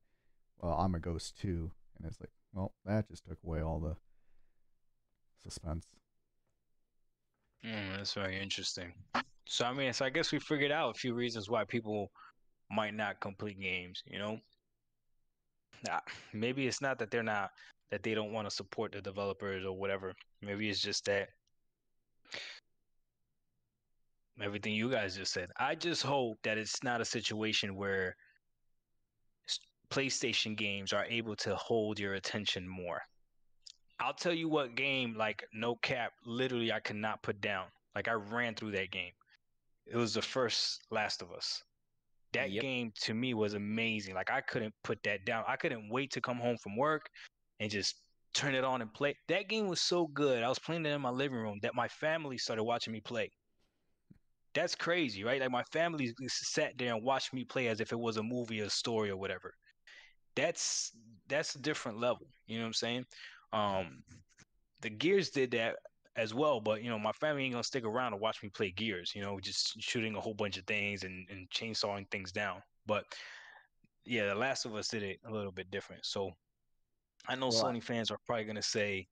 well, I'm a ghost too, and it's like, well, that just took away all the suspense. that's very interesting. So I mean, so I guess we figured out a few reasons why people might not complete games. Nah, maybe it's not that they don't want to support the developers or whatever. Maybe it's just that everything you guys just said. I just hope that it's not a situation where PlayStation games are able to hold your attention more. I'll tell you what game, like no cap, literally I could not put down. Like I ran through that game. It was the first Last of Us. That Yep. game to me was amazing. Like I couldn't put that down. I couldn't wait to come home from work and just turn it on and play. That game was so good. I was playing it in my living room that my family started watching me play. That's crazy, right? Like my family sat there and watched me play as if it was a movie, a story, or whatever. That's that's a different level. You know what I'm saying? Um, the Gears did that as well, but my family ain't gonna stick around to watch me play Gears. Just shooting a whole bunch of things and chainsawing things down. But yeah, The Last of Us did it a little bit different. So I know Well, Sony fans are probably gonna say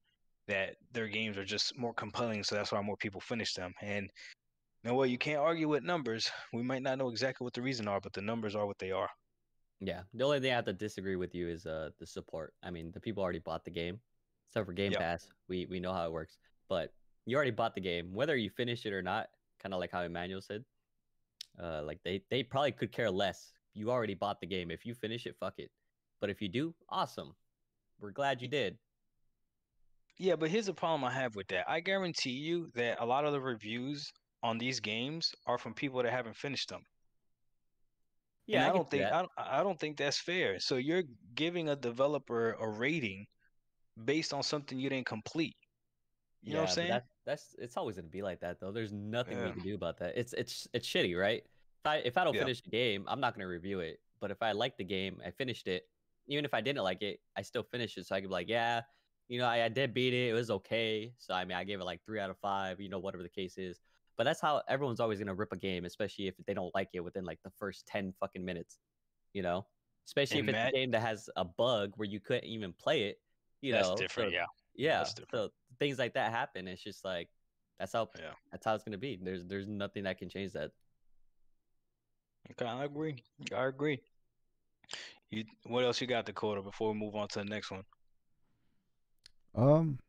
that their games are just more compelling, so that's why more people finish them. And you know what? You can't argue with numbers. We might not know exactly what the reason are, but the numbers are what they are. yeah. The only thing I have to disagree with you is the support. I mean, the people already bought the game, except for Game Yeah, Pass. We know how it works, but you already bought the game, whether you finish it or not. Kind of like how Emmanuel said. Like they probably could care less. You already bought the game. If you finish it, fuck it. But if you do, awesome. We're glad you did. yeah, but here's the problem I have with that. I guarantee you that a lot of the reviews on these games are from people that haven't finished them. And Yeah, I can see that. I don't think that's fair. So you're giving a developer a rating based on something you didn't complete. You know what I'm Yeah, but saying? that's it's always gonna be like that though. There's nothing we Yeah. can do about that. It's shitty, right? If I don't Yeah. finish the game, I'm not gonna review it. But if I like the game, I finished it. Even if I didn't like it, I still finished it. So I could be like, yeah, I did beat it. It was okay. So I mean, I gave it like 3 out of 5. Whatever the case is. But that's how everyone's always gonna rip a game, especially if they don't like it within like the first 10 fucking minutes. You know, especially if And it's a Matt, game that has a bug where you couldn't even play it. that's different. So Yeah. yeah, That's different. so things like that happen. It's just like that's how Yeah. that's how it's gonna be. There's nothing that can change that. Okay, I agree. I agree. What else you got, Dakota, before we move on to the next one? Um,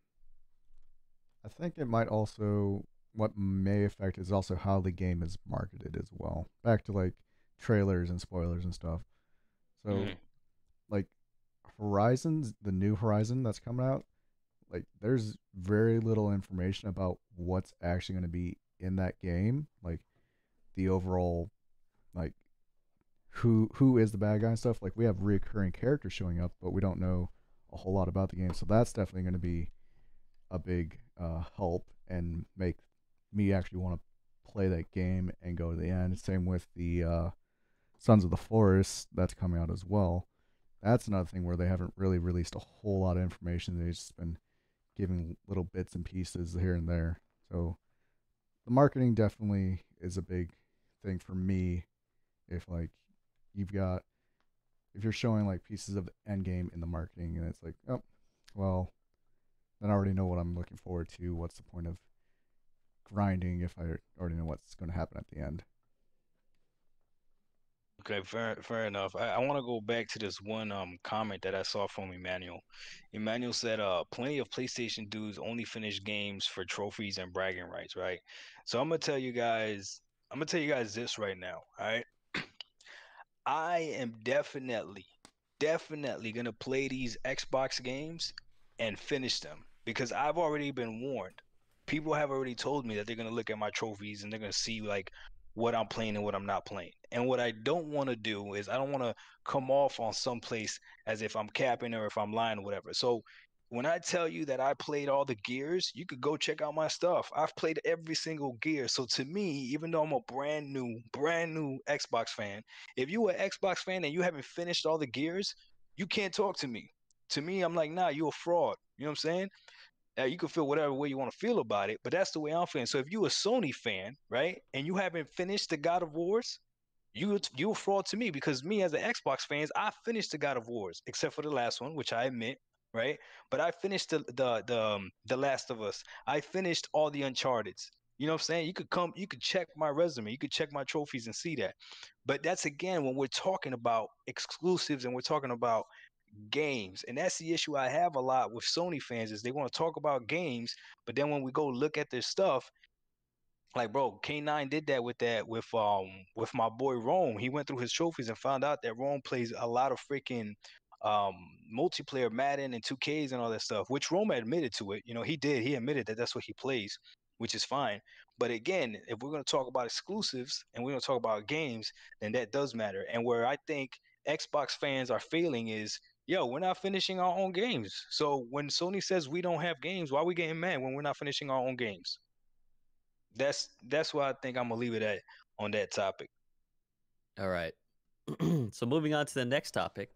I think it might also what may affect is also how the game is marketed as well. Back to like trailers and spoilers and stuff. So Hmm. like Horizons, the new Horizon that's coming out, like there's very little information about what's actually going to be in that game, like the overall like who is the bad guy and stuff. Like we have recurring characters showing up, but we don't know a whole lot about the game. So that's definitely going to be a big help and make me actually want to play that game and go to the end. Same with the Sons of the Forest that's coming out as well. That's another thing where they haven't really released a whole lot of information. They've just been giving little bits and pieces here and there. So the marketing definitely is a big thing for me. If like you've got if you're showing like pieces of the end game in the marketing and it's like, oh, well, then I already know what I'm looking forward to. What's the point of grinding if I already know what's going to happen at the end? Okay, fair enough. I want to go back to this one comment that I saw from Emmanuel. Emmanuel said plenty of PlayStation dudes only finish games for trophies and bragging rights, right? So I'm gonna tell you guys this right now, all right? I am definitely gonna play these Xbox games and finish them because I've already been warned. People have already told me that they're gonna look at my trophies and they're gonna see like what I'm playing and what I'm not playing. And what I don't want to do is I don't want to come off on some place as if I'm capping or if I'm lying or whatever. So when I tell you that I played all the gears, you could go check out my stuff. I've played every single gear. So to me, even though I'm a brand new Xbox fan, if you an Xbox fan and you haven't finished all the gears, you can't talk to me. To me, I'm like, nah, you a fraud. You know what I'm saying? You can feel whatever way you want to feel about it, but that's the way I'm feeling. So if you a Sony fan, right, and you haven't finished the God of Wars, you a fraud to me because me as an Xbox fans, I finished the God of Wars except for the last one, which I admit, right? But I finished the Last of Us. I finished all the Uncharted's. You know what I'm saying? You could check my resume, you could check my trophies and see that. But that's again when we're talking about exclusives and we're talking about games. And that's the issue I have a lot with Sony fans is they want to talk about games, but then when we go look at their stuff, Like, bro, K9 did that with my boy Rome. He went through his trophies and found out that Rome plays a lot of freaking um multiplayer Madden and 2Ks and all that stuff, which Rome admitted to it. You know, he did. He admitted that that's what he plays, which is fine. But again, if we're going to talk about exclusives and we're going to talk about games, then that does matter. And where I think Xbox fans are failing is, yo, we're not finishing our own games. So when Sony says we don't have games, why are we getting mad when we're not finishing our own games? That's why I think I'm gonna leave it at on that topic. All right. So moving on to the next topic,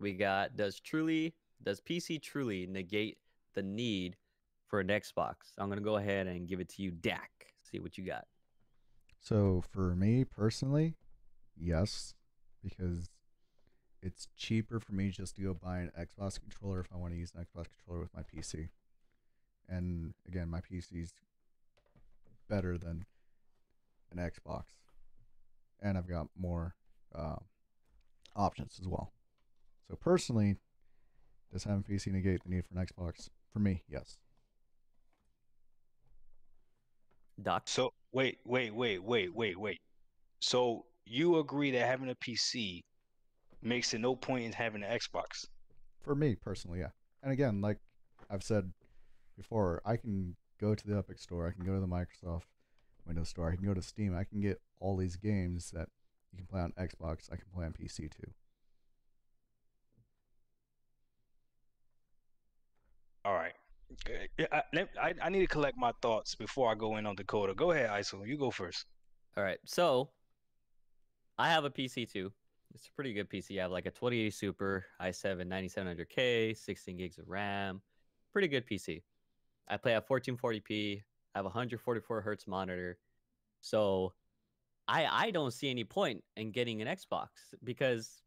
we got does PC truly negate the need for an Xbox? I'm gonna go ahead and give it to you, Dak. See what you got. So for me personally, yes, because it's cheaper for me just to go buy an Xbox controller if I want to use an Xbox controller with my PC. And again, my PC's better than an Xbox, and I've got more options as well. So personally, does having PC negate the need for an Xbox? For me, yes. Doc. So wait. So you agree that having a PC makes it no point in having an Xbox? For me personally, yeah. And again, like I've said before, I can go to the Epic Store, I can go to the Microsoft Windows Store, I can go to Steam, I can get all these games that you can play on Xbox, I can play on PC too. All right. I need to collect my thoughts before I go in on Dakota. Go ahead, ISO. You go first. All right. So I have a PC too. It's a pretty good PC. I have like a 2080 Super i7 9700K, 16 gigs of RAM. Pretty good PC. I play at 1440p. I have a 144 hertz monitor. So I don't see any point in getting an Xbox because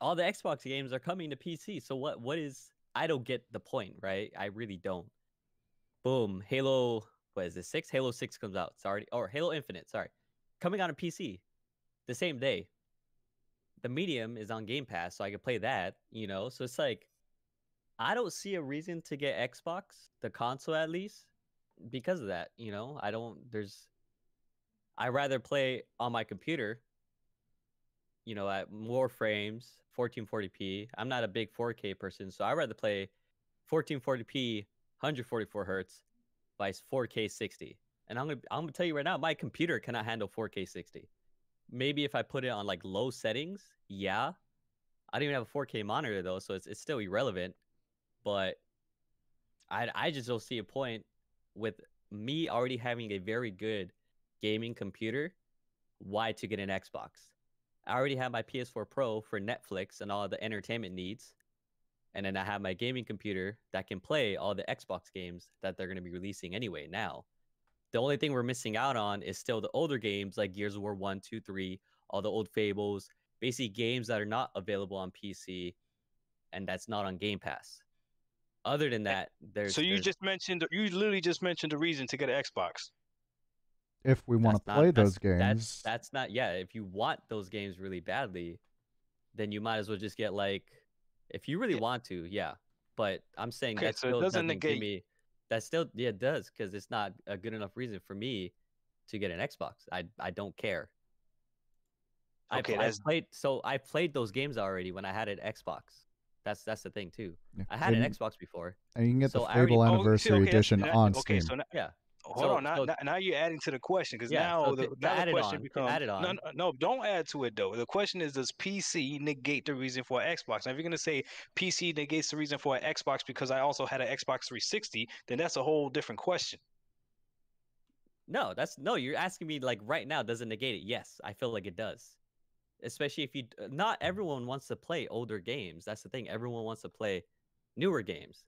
all the Xbox games are coming to PC. So what is I don't get the point, right? I really don't. Boom, Halo, what is this? 6? Halo 6 comes out. Sorry. Or Halo Infinite, sorry. Coming on a PC the same day. The medium is on Game Pass, so I could play that, you know? So it's like I don't see a reason to get Xbox, the console at least, because of that, you know? I rather play on my computer, you know, at more frames, 1440p. I'm not a big 4K person, so I rather play 1440p, 144 hertz by 4K 60. And I'm gonna tell you right now, my computer cannot handle 4K 60. Maybe if I put it on like low settings, yeah. I don't even have a 4K monitor though, so it's still irrelevant. But I just don't see a point with me already having a very good gaming computer. Why to get an Xbox? I already have my PS4 Pro for Netflix and all the entertainment needs. And then I have my gaming computer that can play all the Xbox games that they're going to be releasing anyway now. The only thing we're missing out on is still the older games like Gears of War 1, 2, 3, all the old Fables, basically games that are not available on PC and that's not on Game Pass. Other than that, So you literally just mentioned the reason to get an Xbox. If we want to play those games, that's not, yeah, if you want those games really badly, then you might as well just get like, if you really want to, yeah. But I'm saying that so still it doesn't doesn't give negate. me, that still, yeah, it does, because it's not a good enough reason for me to get an Xbox. I don't care. Okay, I played those games already when I had an Xbox. That's the thing too. yeah. I had an Xbox before. And you can get So the I already- Fable Oh, Anniversary Edition on okay, Steam. so yeah. hold on. Now you're adding to the question because Yeah, so now add the it question on. becomes Add it on. no, don't add to it though. The question is, does PC negate the reason for an Xbox? Now, if you're gonna say PC negates the reason for an Xbox because I also had an Xbox 360, then that's a whole different question. No, you're asking me like right now, does it negate it? Yes, I feel like it does. Especially if you, not everyone wants to play older games. That's the thing. Everyone wants to play newer games.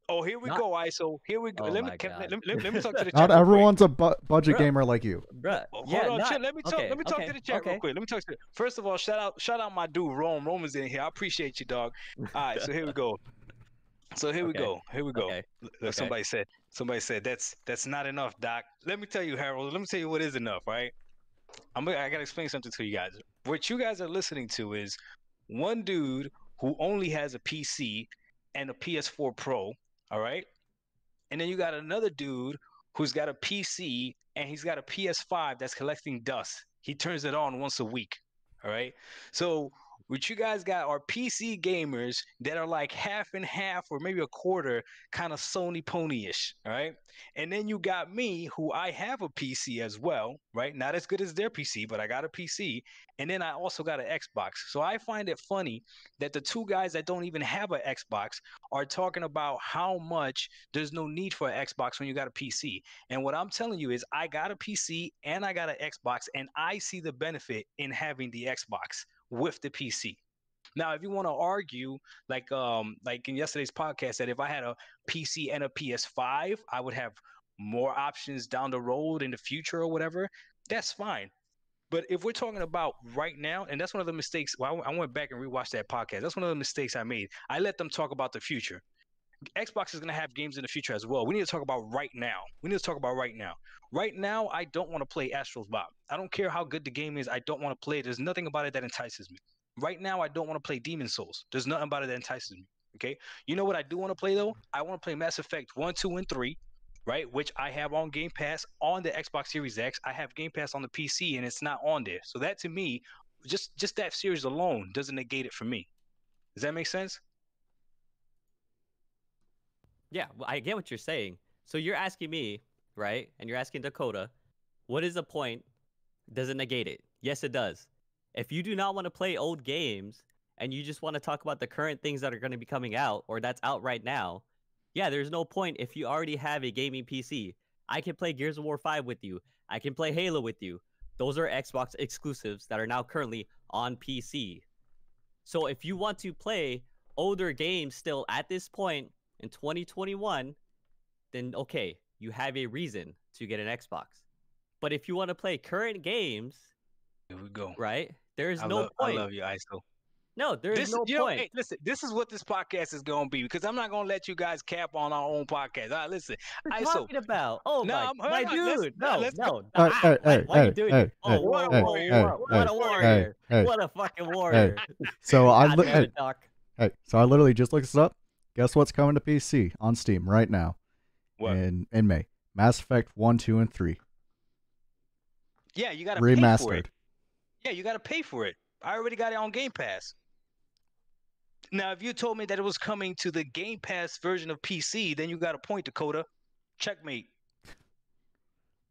Oh, here we go, ISO. Here we go. Oh Let me my God. let me talk to the chat. Not real quick. everyone's a budget gamer like you. Bruh. Hold Yeah, on, not, chill. Let me talk. okay, Let me talk to the chat real okay. quick. Let me talk to. First of all, shout out my dude Rome. Rome is in here. I appreciate you, dog. All right, so here we go. So here we Okay. go. Here we go. Okay. Look, Okay. somebody said that's not enough, Doc. Let me tell you, Harold. Let me tell you what is enough, right? I gotta explain something to you guys. What you guys are listening to is one dude who only has a PC and a PS4 Pro. All right, and then you got another dude who's got a PC and he's got a PS5 that's collecting dust. He turns it on once a week. All right. So what you guys got are PC gamers that are like half and half or maybe a quarter kind of Sony pony-ish. All right. And then you got me, who I have a PC as well, right? Not as good as their PC, but I got a PC. And then I also got an Xbox. So I find it funny that the two guys that don't even have an Xbox are talking about how much there's no need for an Xbox when you got a PC. And what I'm telling you is I got a PC and I got an Xbox, and I see the benefit in having the Xbox with the PC. Now, if you want to argue, like in yesterday's podcast, that if I had a PC and a PS5, I would have more options down the road in the future or whatever, that's fine. But if we're talking about right now, and that's one of the mistakes, well, I went back and rewatched that podcast. That's one of the mistakes I made. I let them talk about the future. Xbox is going to have games in the future as well. We need to talk about right now. We need to talk about right now. Right now, I don't want to play Astro's Bob. I don't care how good the game is. I don't want to play it. There's nothing about it that entices me. Right now, I don't want to play Demon Souls. There's nothing about it that entices me. Okay. You know what I do want to play though? I want to play Mass Effect 1, 2, and 3, right? Which I have on Game Pass on the Xbox Series X. I have Game Pass on the PC, and it's not on there. So that to me, just that series alone doesn't negate it for me. Does that make sense? Yeah, well, I get what you're saying. So you're asking me, right? And you're asking Dakota, what is the point? Does it negate it? Yes, it does. If you do not want to play old games and you just want to talk about the current things that are going to be coming out or that's out right now, yeah, there's no point if you already have a gaming PC. I can play Gears of War 5 with you. I can play Halo with you. Those are Xbox exclusives that are now currently on PC. So if you want to play older games still at this point in 2021, then okay, you have a reason to get an Xbox. But if you want to play current games, Here we go. right? There's no point. I love you, ISO. No, there's no point. Hey, listen, this is what this podcast is going to be, because I'm not going to let you guys cap on our own podcast. All right, listen. What are you talking about? Oh No, my dude. No. Hey, Why are you doing it? Oh, what a whoa, warrior. what a warrior. hey, What a fucking warrior. So I God damn it, Doc. so I literally just looked this up. Guess what's coming to PC on Steam right now? What? In May. Mass Effect 1, 2, and 3. Yeah, you got to pay for Remastered. it. Yeah, you got to pay for it. I already got it on Game Pass. Now, if you told me that it was coming to the Game Pass version of PC, then you got a point, Dakota. Checkmate.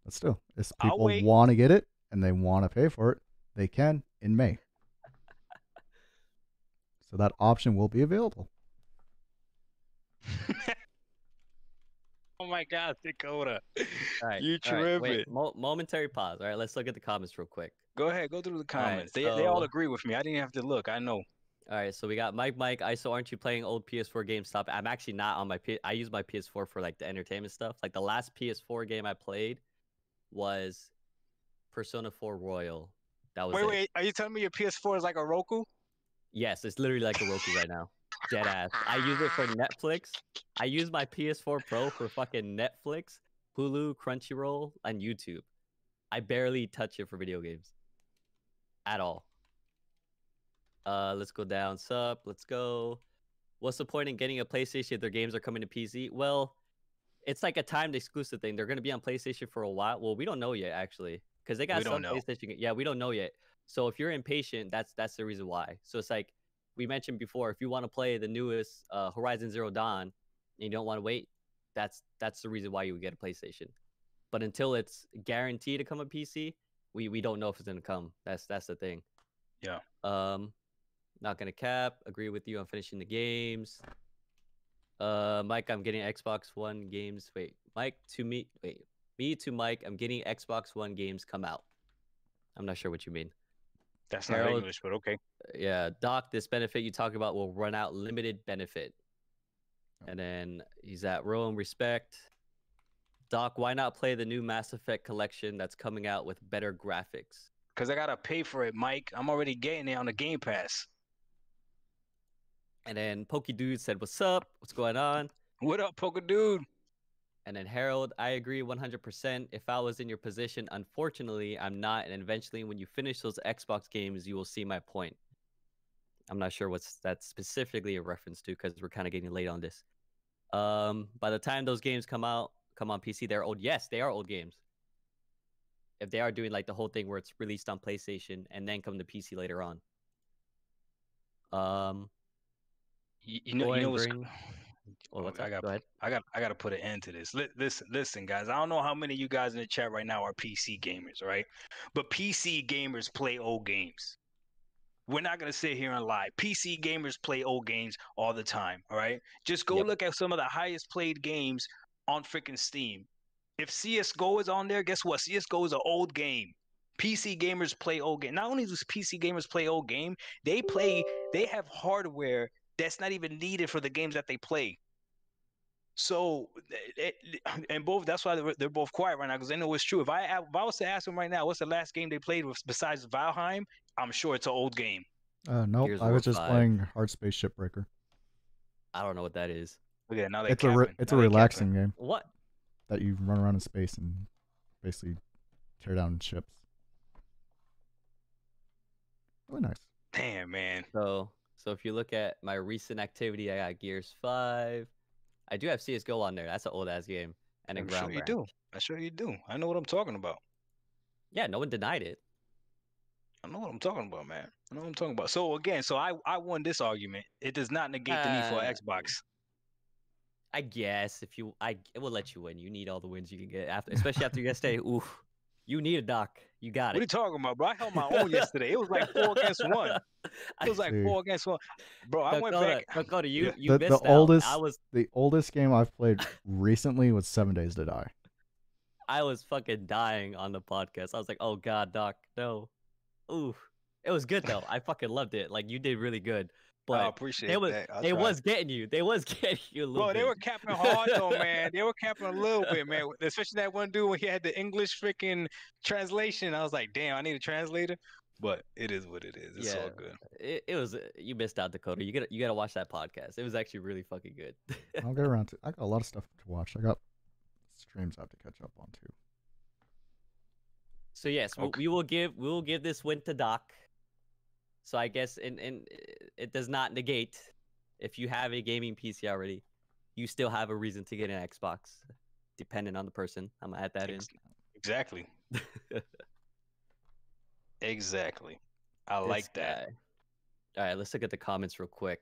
But still, if I'll people wait. want to get it and they want to pay for it, they can in May. So that option will be available. Oh my God, Dakota. All right. You all right, wait, tripping. momentary pause. All right, let's look at the comments real quick. Go ahead, go through the All right, comments. They all so- agree with me. I didn't have to look. I know. All right, so we got Mike. ISO, aren't you playing old PS4 games? Stop. I'm actually not on my I use my PS4 for like the entertainment stuff. Like the last PS4 game I played was Persona 4 Royal. That was it. Wait. Are you telling me your PS4 is like a Roku? Yes, it's literally like a Roku right now. Dead ass. I use it for Netflix. I use my PS4 Pro for fucking Netflix, Hulu, Crunchyroll, and YouTube. I barely touch it for video games. At all. Let's go down. Sup, let's go. What's the point in getting a PlayStation if their games are coming to PC? Well, it's like a timed exclusive thing. They're going to be on PlayStation for a while. Well, we don't know yet, actually, because they got some PlayStation. Yeah, we don't know yet. So if you're impatient, that's the reason why. So it's like we mentioned before, if you want to play the newest Horizon Zero Dawn and you don't want to wait, that's the reason why you would get a PlayStation. But until it's guaranteed to come on PC, we don't know if it's going to come. That's the thing. Yeah. Not gonna cap. Agree with you on finishing the games. Mike, I'm getting Xbox One games. Wait, Mike to me. Wait, me to Mike. I'm getting Xbox One games come out. I'm not sure what you mean. That's not Harold, English, but okay. Yeah, Doc, this benefit you talk about will run out limited benefit. And then he's at Rome. Respect. Doc, why not play the new Mass Effect collection that's coming out with better graphics? Because I got to pay for it, Mike. I'm already getting it on the Game Pass. And then Pokey Dude said, "What's up? What's going on?" What up, Poker Dude? And then Harold, I agree 100%. If I was in your position, unfortunately, I'm not. And eventually, when you finish those Xbox games, you will see my point. I'm not sure what's that specifically a reference to because we're kind of getting late on this. By the time those games come on PC, they're old. Yes, they are old games. if they are doing like the whole thing where it's released on PlayStation and then come to PC later on. You Go ahead know and what's bring. Oh, what's up? Go ahead. I got to put an end to this. Listen, guys. I don't know how many of you guys in the chat right now are PC gamers, right? But PC gamers play old games. We're not gonna sit here and lie. PC gamers play old games all the time. All right, just go Yep. look at some of the highest played games on freaking Steam. If CS:GO is on there, guess what? CS:GO is an old game. PC gamers play old game. Not only does PC gamers play old game, they have hardware that's not even needed for the games that they play. So, and both that's why they're both quiet right now because they know it's true. If I was to ask them right now, what's the last game they played besides Valheim? I'm sure it's an old game. Nope. Gears I of War was just 5. playing Hard Space Shipbreaker. I don't know what that is. Look at that, now they It's capping. it's Now a they relaxing capping. game What? that you run around in space and basically tear down ships. Really nice. Damn, man. So if you look at my recent activity, I got Gears 5. I do have CS:GO on there. That's an old ass game. And a I'm ground sure you brand. do. I'm sure you do. I know what I'm talking about. Yeah, no one denied it. I know what I'm talking about, man. I know what I'm talking about. So again, I won this argument. It does not negate the need for an Xbox. I guess if you, it will let you win. You need all the wins you can get after, especially after yesterday. Oof, you need a doc. You got What are you it. talking about, bro? I held my own yesterday. It was like 4 against 1. It was like See. 4 against 1. Bro, I went back. Dakota, you The missed oldest out. the oldest game I've played recently was 7 Days to Die. I was fucking dying on the podcast. I was like, oh god, Doc, no. Ooh, it was good though. I fucking loved it. Like you did really good. But I appreciate that. they was getting you. They was getting you a little Bro, bit. they were capping hard though, man. They were capping a little bit, man. Especially that one dude when he had the English freaking translation. I was like, damn, I need a translator. But it is what it is. It's all good. It was you missed out, Dakota. You gotta watch that podcast. It was actually really fucking good. I'll get around to. I got a lot of stuff to watch. I got streams I have to catch up on too. So yes, Okay. we will give this win to Doc. So I guess and it does not negate if you have a gaming PC already, you still have a reason to get an Xbox, depending on the person. I'm gonna add that in. Exactly. Exactly. I like that. Guy. All right, let's look at the comments real quick.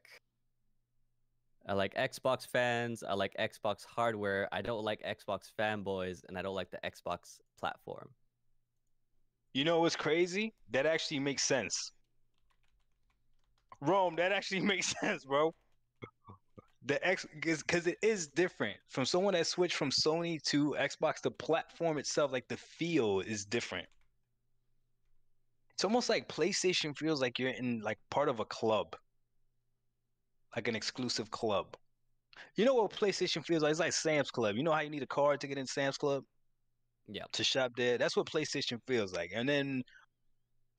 I like Xbox fans. I like Xbox hardware. I don't like Xbox fanboys, and I don't like the Xbox platform. You know what's crazy? That actually makes sense. Rome, that actually makes sense, bro. Because it is different from someone that switched from Sony to Xbox. The platform itself, like the feel, is different. It's almost like PlayStation feels like you're in like part of a club, like an exclusive club. You know what PlayStation feels like? It's like Sam's Club. You know how you need a card to get in Sam's Club? Yeah. To shop there. That's what PlayStation feels like. And then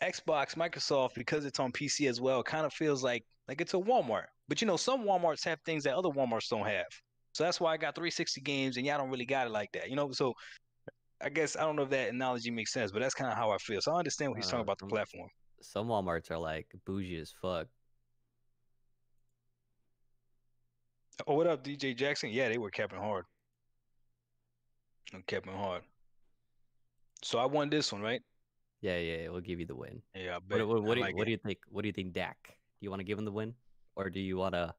Xbox, Microsoft, because it's on PC as well, kind of feels like it's a Walmart. But you know, some Walmarts have things that other Walmarts don't have. So that's why I got 360 games and y'all don't really got it like that. You know, so I guess I don't know if that analogy makes sense, but that's kind of how I feel. So I understand what he's talking about the platform. Some Walmarts are like bougie as fuck. Oh, what up, DJ Jackson? Yeah, they were capping hard. I'm capping hard. So I won this one, right? Yeah, we'll give you the win. Yeah, I bet. What do you think? What do you think, Dak? Do you want to give him the win, or do you want to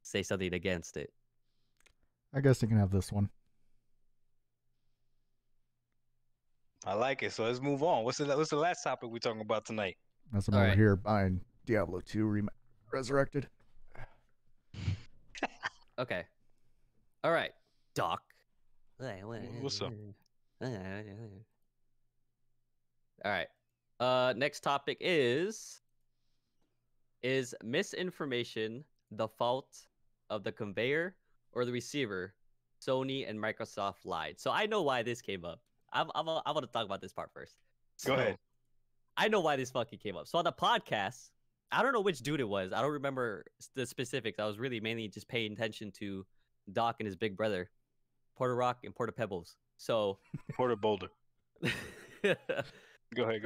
say something against it? I guess you can have this one. I like it. So let's move on. What's the last topic we're talking about tonight? As I'm over here buying Diablo 2 Resurrected. Okay. All right, Doc. What's up? All right. Next topic is misinformation the fault of the conveyor or the receiver? Sony and Microsoft lied. So I know why this came up. I want to talk about this part first. Go ahead. I know why this fucking came up. So on the podcast, I don't know which dude it was. I don't remember the specifics. I was really mainly just paying attention to Doc and his big brother, Porter Rock and Porter Pebbles. So Porter Boulder. Go ahead.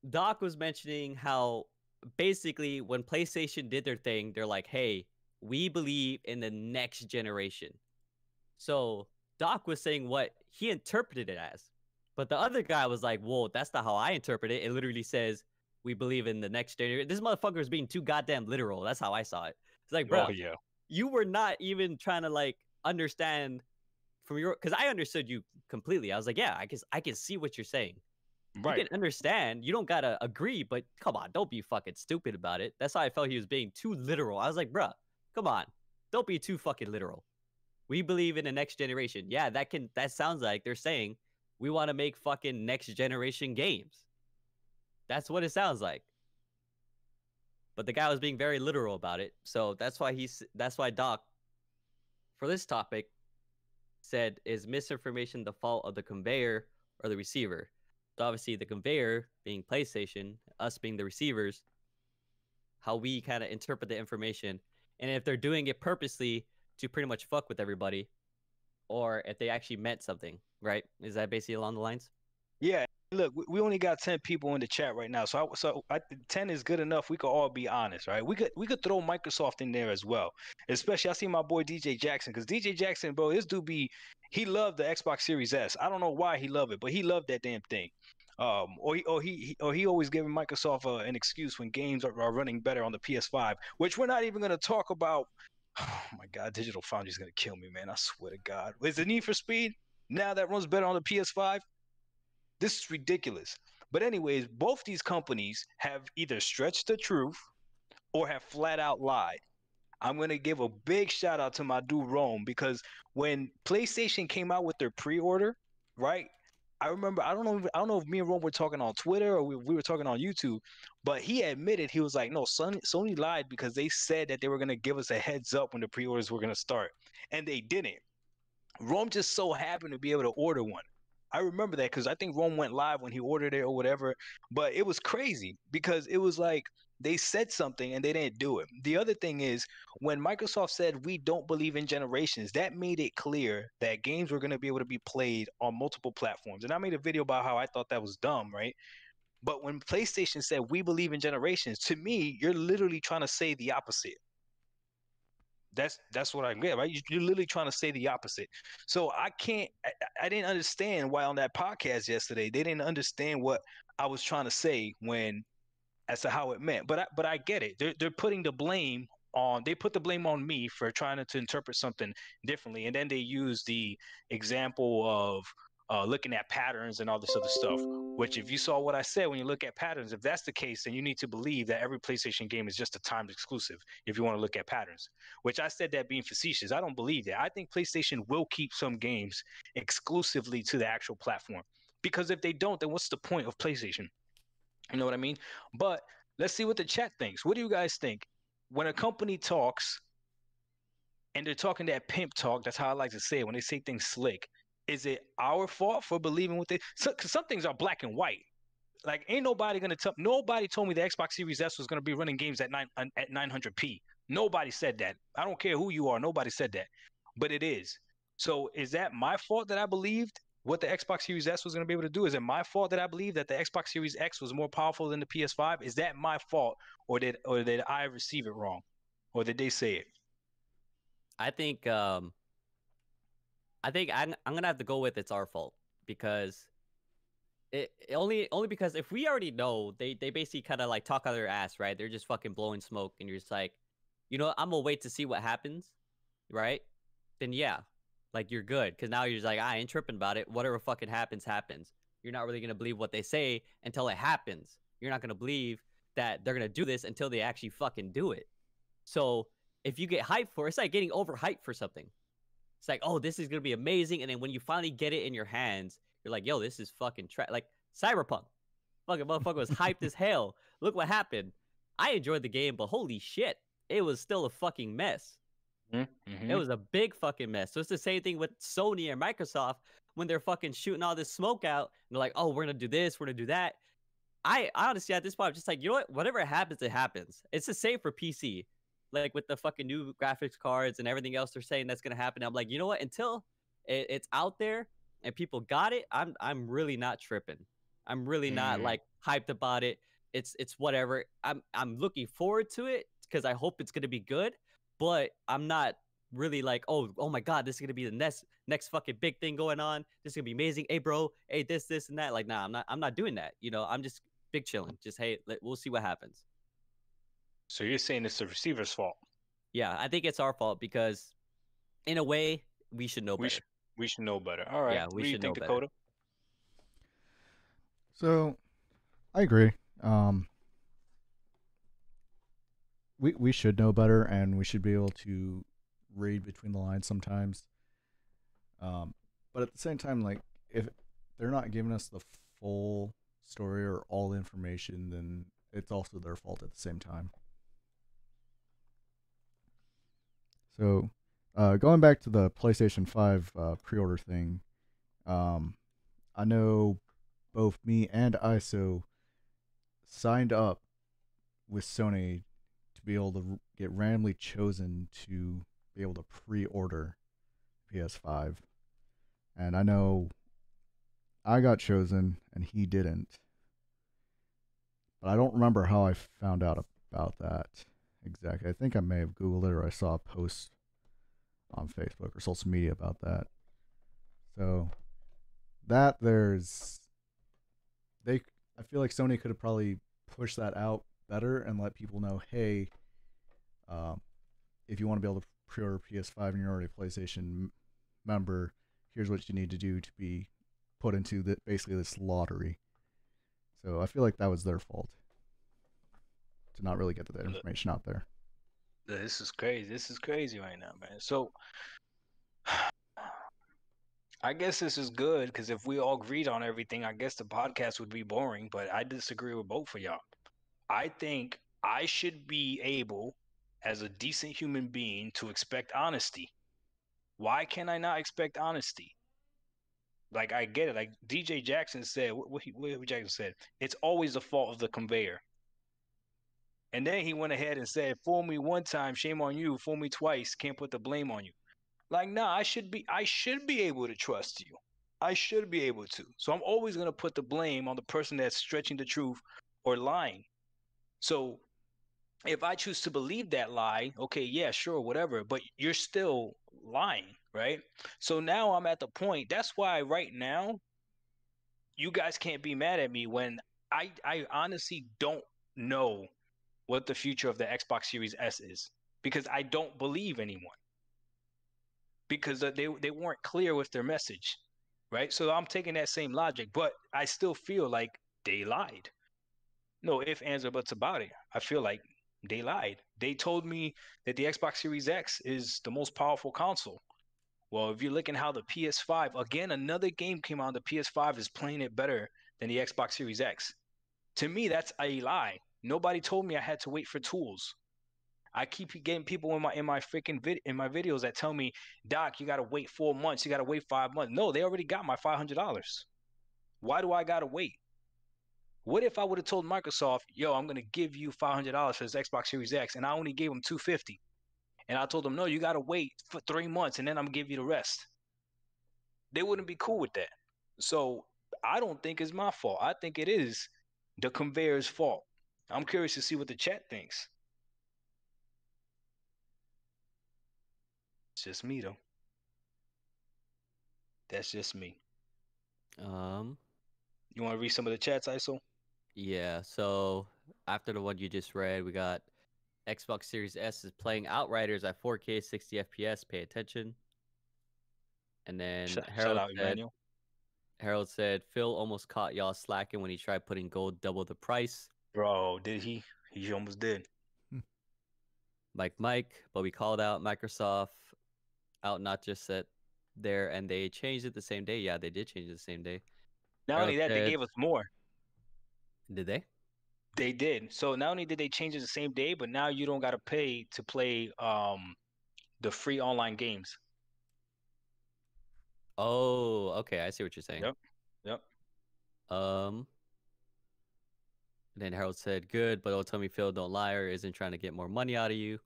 Doc was mentioning how basically when PlayStation did their thing, they're like, hey, we believe in the next generation. So Doc was saying what he interpreted it as. But the other guy was like, whoa, that's not how I interpret it. It literally says, we believe in the next generation. This motherfucker is being too goddamn literal. That's how I saw it. It's like, bro, Oh yeah. you were not even trying to like understand from your, because I understood you completely. I was like, yeah, I can see what you're saying. You Right. can understand. You don't gotta agree, but come on, don't be fucking stupid about it. That's how I felt he was being too literal. I was like, bruh, come on, don't be too fucking literal. We believe in the next generation. Yeah, that sounds like they're saying we want to make fucking next generation games. That's what it sounds like. But the guy was being very literal about it. So that's why Doc, for this topic, said, is misinformation the fault of the conveyor or the receiver? So obviously the conveyor being PlayStation, us being the receivers, how we kind of interpret the information. And if they're doing it purposely to pretty much fuck with everybody, or if they actually meant something, right? Is that basically along the lines? Yeah. Look, we only got 10 people in the chat right now, so 10 is good enough. We could all be honest, right? We could throw Microsoft in there as well. Especially, I see my boy DJ Jackson, because DJ Jackson, bro, this dude he loved the Xbox Series S. I don't know why he loved it, but he loved that damn thing. Or he always giving Microsoft an excuse when games are running better on the PS5, which we're not even going to talk about. Oh my God, Digital Foundry's going to kill me, man. I swear to God. Is the Need for Speed now that runs better on the PS5? This is ridiculous. But anyways, both these companies have either stretched the truth or have flat out lied. I'm gonna give a big shout out to my dude Rome, because when PlayStation came out with their pre-order, right? I remember, I don't know if me and Rome were talking on Twitter or we were talking on YouTube, but he admitted, he was like, no, Sony lied because they said that they were gonna give us a heads up when the pre-orders were gonna start, and they didn't. Rome just so happened to be able to order one. I remember that because I think Rome went live when he ordered it or whatever. But it was crazy because it was like they said something and they didn't do it. The other thing is, when Microsoft said we don't believe in generations, that made it clear that games were going to be able to be played on multiple platforms. And I made a video about how I thought that was dumb, right? But when PlayStation said we believe in generations, to me, you're literally trying to say the opposite. That's what I get, right? You're literally trying to say the opposite. So I didn't understand why on that podcast yesterday they didn't understand what I was trying to say when as to how it meant. But I get it. They're putting the blame on, they put the blame on me for trying to interpret something differently, and then they use the example of looking at patterns and all this other stuff. Which, if you saw what I said, when you look at patterns, if that's the case, then you need to believe that every PlayStation game is just a timed exclusive. If you want to look at patterns, which I said that being facetious, I don't believe that. I think PlayStation will keep some games exclusively to the actual platform, because if they don't, then what's the point of PlayStation? You know what I mean? But let's see what the chat thinks. What do you guys think? When a company talks and they're talking that pimp talk, that's how I like to say it, when they say things slick, is it our fault for believing what they, because some things are black and white. Like, ain't nobody gonna tell, nobody told me the Xbox Series S was gonna be running games at 900p. Nobody said that. I don't care who you are, nobody said that. But it is. So is that my fault that I believed what the Xbox Series S was gonna be able to do? Is it my fault that I believed that the Xbox Series X was more powerful than the PS5? Is that my fault, or did I receive it wrong? Or did they say it? I think I'm gonna have to go with it's our fault, because it only because if we already know, they basically kind of like talk out of their ass, right? They're just fucking blowing smoke, and you're just like, I'm gonna wait to see what happens, right? Then yeah, like you're good, because now you're just like, I ain't tripping about it. Whatever fucking happens, happens. You're not really gonna believe what they say until it happens. You're not gonna believe that they're gonna do this until they actually fucking do it. So if you get hyped for it, it's like getting overhyped for something. It's like, oh, this is gonna be amazing, and then when you finally get it in your hands, you're like, yo, this is fucking like Cyberpunk. Fucking motherfucker was hyped as hell. Look what happened. I enjoyed the game, but holy shit, it was still a fucking mess. It Mm-hmm. was a big fucking mess. So it's the same thing with Sony and Microsoft when they're fucking shooting all this smoke out. And they're like, oh, we're gonna do this, we're gonna do that. I honestly, at this point, I'm just like, you know what? Whatever happens, it happens. It's the same for PC. Like with the fucking new graphics cards and everything else they're saying that's gonna happen. I'm like, you know what? Until it's out there and people got it, I'm really not tripping. I'm really not Mm. like hyped about it. It's whatever. I'm looking forward to it because I hope it's gonna be good, but I'm not really like, oh my god, this is gonna be the next fucking big thing going on. This is gonna be amazing. Hey, bro, hey, this and that. Like, nah, I'm not doing that. You know, I'm just big chilling. Just hey, we'll see what happens. So you're saying it's the receiver's fault? Yeah, I think it's our fault because in a way we should know We better. should we should know better. All right. Yeah, What we do you should know think, better. Dakota? So I agree. We should know better, and we should be able to read between the lines sometimes. But at the same time, like if they're not giving us the full story or all the information, then it's also their fault at the same time. So, going back to the PlayStation 5 pre-order thing, I know both me and ISO signed up with Sony to be able to get randomly chosen to be able to pre-order PS5. And I know I got chosen and he didn't. But I don't remember how I found out about that exactly. I think I may have Googled it or I saw a post on Facebook or social media about that. So that I feel like Sony could have probably pushed that out better and let people know, hey, um, if you want to be able to pre-order PS5 and you're already a PlayStation member, here's what you need to do to be put into basically this lottery. So I feel like that was their fault to not really get that information out there. This is crazy. This is crazy right now, man. So I guess this is good because if we all agreed on everything, I guess the podcast would be boring. But I disagree with both of y'all. I think I should be able, as a decent human being, to expect honesty. Why can I not expect honesty? Like I get it. Like DJ Jackson said, what Jackson said, it's always the fault of the conveyor. And then he went ahead and said, "Fool me one time, shame on you. Fool me twice, can't put the blame on you." Like, nah, I should be able to trust you. I should be able to. So I'm always gonna put the blame on the person that's stretching the truth or lying. So if I choose to believe that lie, okay, yeah, sure, whatever, but you're still lying, right? So now I'm at the point. That's why right now you guys can't be mad at me when I honestly don't know what the future of the Xbox Series S is because I don't believe anyone because they weren't clear with their message, right? So I'm taking that same logic, but I still feel like they lied. No if, ands, or buts about it. I feel like they lied. They told me that the Xbox Series X is the most powerful console. Well, if you're looking how the PS5, again, another game came out, the PS5 is playing it better than the Xbox Series X. To me, that's a lie. Nobody told me I had to wait for tools. I keep getting people in my freaking in my videos that tell me, Doc, you gotta wait 4 months, you gotta wait 5 months. No, they already got my $500. Why do I gotta wait? What if I would have told Microsoft, yo, I'm gonna give you $500 for this Xbox Series X, and I only gave them $250, and I told them, no, you gotta wait for 3 months, and then I'm gonna give you the rest. They wouldn't be cool with that. So I don't think it's my fault. I think it is the conveyor's fault. I'm curious to see what the chat thinks. It's just me though. That's just me. You want to read some of the chats, ISO? Yeah, so after the one you just read, we got Xbox Series S is playing Outriders at 4K 60 FPS. Pay attention. And then Shout out Emmanuel. Harold said Phil almost caught y'all slacking when he tried putting gold double the price. Bro, did he? He almost did. Mike, but we called out Microsoft out not just at there, and they changed it the same day. Yeah, they did change it the same day. Not Harold only that, they said, gave us more. did they? They did. So not only did they change it the same day, but now you don't gotta pay to play the free online games. Oh, okay, I see what you're saying. Yep. Yep. Then Harold said, good, but don't tell me Phil don't lie or isn't trying to get more money out of you.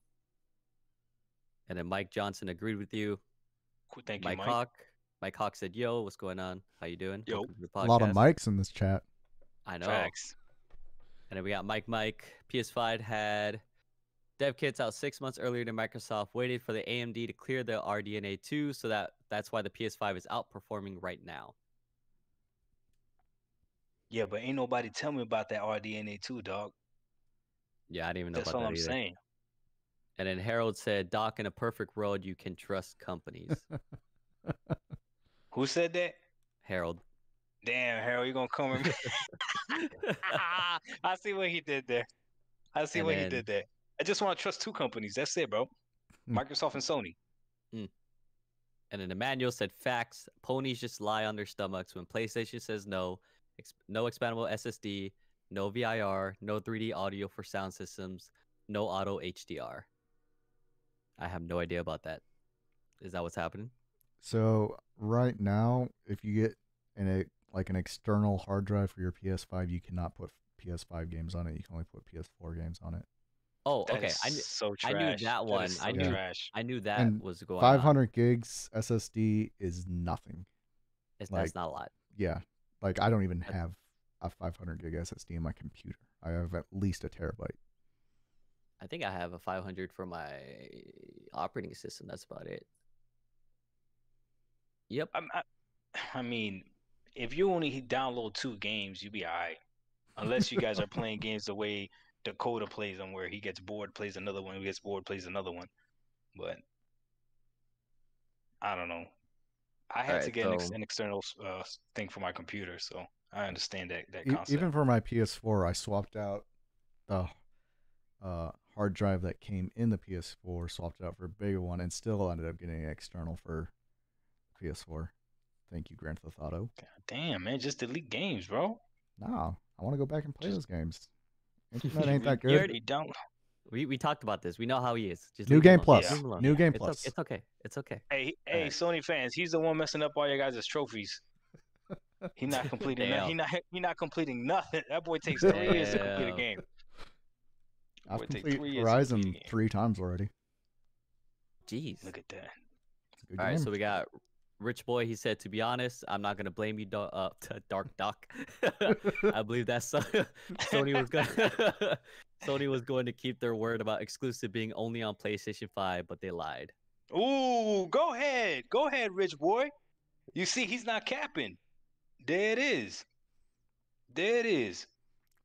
And then Mike Johnson agreed with you. Thank you, Mike. Mike Hawk said, yo, what's going on? How you doing? Yo. Welcome to the podcast. A lot of mics in this chat. I know. Facts. And then we got Mike. PS5 had Dev kit's out 6 months earlier than Microsoft. Waited for the AMD to clear the RDNA 2, so that's why the PS5 is outperforming right now. Yeah, but ain't nobody tell me about that RDNA 2, dog. Yeah, I didn't even know That's about all that I'm either. saying. And then Harold said, "Doc, in a perfect world, you can trust companies." Who said that? Harold. Damn, Harold, you gonna come with me? I see what he did there. I see And what he then- did there. I just want to trust two companies. That's it, bro. Microsoft and Sony. And then Emmanuel said, "Facts. Ponies just lie on their stomachs when PlayStation says no. No expandable SSD, no VIR, no 3D audio for sound systems, no auto HDR." I have no idea about that. Is that what's happening? So right now, if you get an external hard drive for your PS5, you cannot put PS5 games on it. You can only put PS4 games on it. Oh, That okay. is so I knew trash. that That one. is so Yeah. trash. I knew that And was going 500 gigs SSD is nothing. on. like- That's not a lot. Yeah, like I don't even That's- have a 500 gig SSD in my computer. I have at least a terabyte. I think I have a 500 for my operating system. That's about it. Yep. I mean, if you only download 2 games, you be all right. Unless you guys are playing games the way Dakota plays them, where he gets bored, plays another one, he gets bored, plays another one. But I don't know. I had to Alright, get so- an external thing for my computer, so I understand that concept. Even for my PS4, I swapped out the hard drive that came in the PS4, swapped it out for a bigger one, and still ended up getting an external for PS4. Thank you, Grand Theft Auto. God damn, man, just delete games, bro. No, I want to go back and play Just- those games. Internet ain't that You good. already- Don't. We talked about this. We know how he is. Just New leave him Game alone. Plus. Leave him alone. New Game It's Plus. It's okay. It's okay. Hey, Alright. Sony fans, he's the one messing up all your guys' trophies. He not completing. Damn. He not completing nothing. That boy takes 3 years to complete a Damn. game. I've Boy, take completed 3 years to complete a Horizon game. 3 times already. Jeez. Look at that. It's a good All right, game. so we got Rich Boy. He said, "To be honest, I'm not gonna blame you, Dark Doc. I believe that Sony was going. Sony was going to keep their word about exclusive being only on PlayStation 5, but they lied." Ooh, go ahead, Rich boy. You see, he's not capping. There it is. There it is.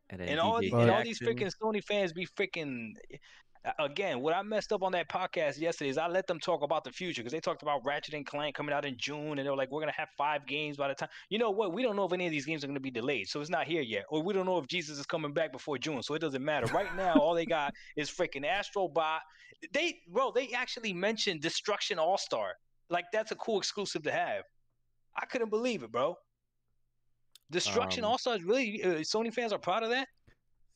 And then And all, DJ and all these Jackson- freaking Sony fans be freaking. Again, what I messed up on that podcast yesterday is I let them talk about the future because they talked about Ratchet and Clank coming out in June, and they were like, "We're gonna have 5 games by the time." You know what? We don't know if any of these games are gonna be delayed, so it's not here yet. Or we don't know if Jesus is coming back before June, so it doesn't matter. Right now, all they got is freaking Astro Bot. They actually mentioned Destruction All Star. Like that's a cool exclusive to have. I couldn't believe it, bro. Destruction All Star is really Sony fans are proud of that.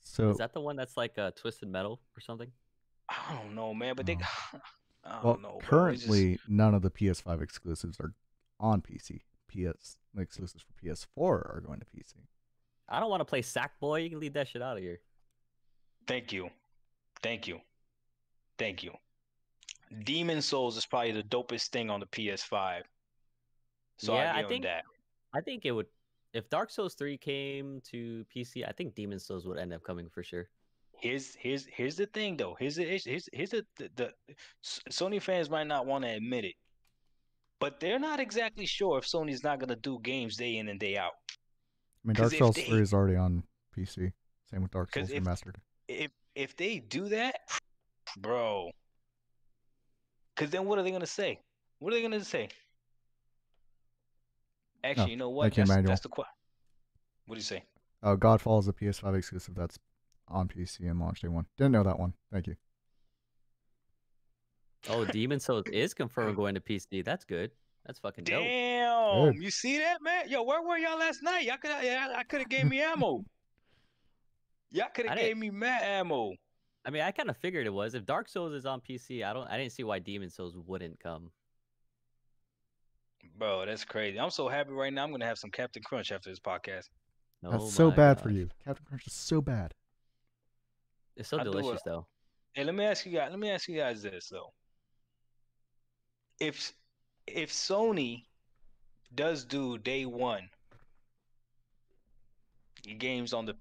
So Is that the one that's like Twisted Metal or something? I don't know, man, but they. I well, don't know. Bro. It's just- currently none of the PS5 exclusives are on PC. The exclusives for PS4 are going to PC. I don't want to play Sackboy. You can leave that shit out of here. Thank you. Demon Souls is probably the dopest thing on the PS5. So Yeah, I I give him think- that. I think it would. If Dark Souls 3 came to PC, I think Demon Souls would end up coming for sure. Here's the thing though. Here's the Sony fans might not want to admit it, but they're not exactly sure if Sony's not gonna do games day in and day out. I mean, 'Cause Dark if Souls they- 3 is already on PC. Same with Dark 'Cause Souls Remastered. If they do that, bro, because then what are they gonna say? What are they gonna say? Actually, you know what? thank you, Emmanuel. That's the question. What do you say? Godfall is a PS5 exclusive that's on PC and launch day 1. Didn't know that one. Thank you. Oh, Demon Souls is confirmed going to PC. That's good. That's fucking dope. Damn, Good. you see that, man? Yo, where were y'all last night? Y'all I could have gave me ammo. Y'all could I have didn't- gave me mad ammo. I mean, I kind of figured it was. If Dark Souls is on PC, I didn't see why Demon Souls wouldn't come. Bro, that's crazy. I'm so happy right now. I'm gonna have some Captain Crunch after this podcast. That's Oh so my bad for gosh. you. Captain Crunch is so bad. It's so I do delicious it. though. Hey, let me ask you guys this though. If Sony does do day one games on the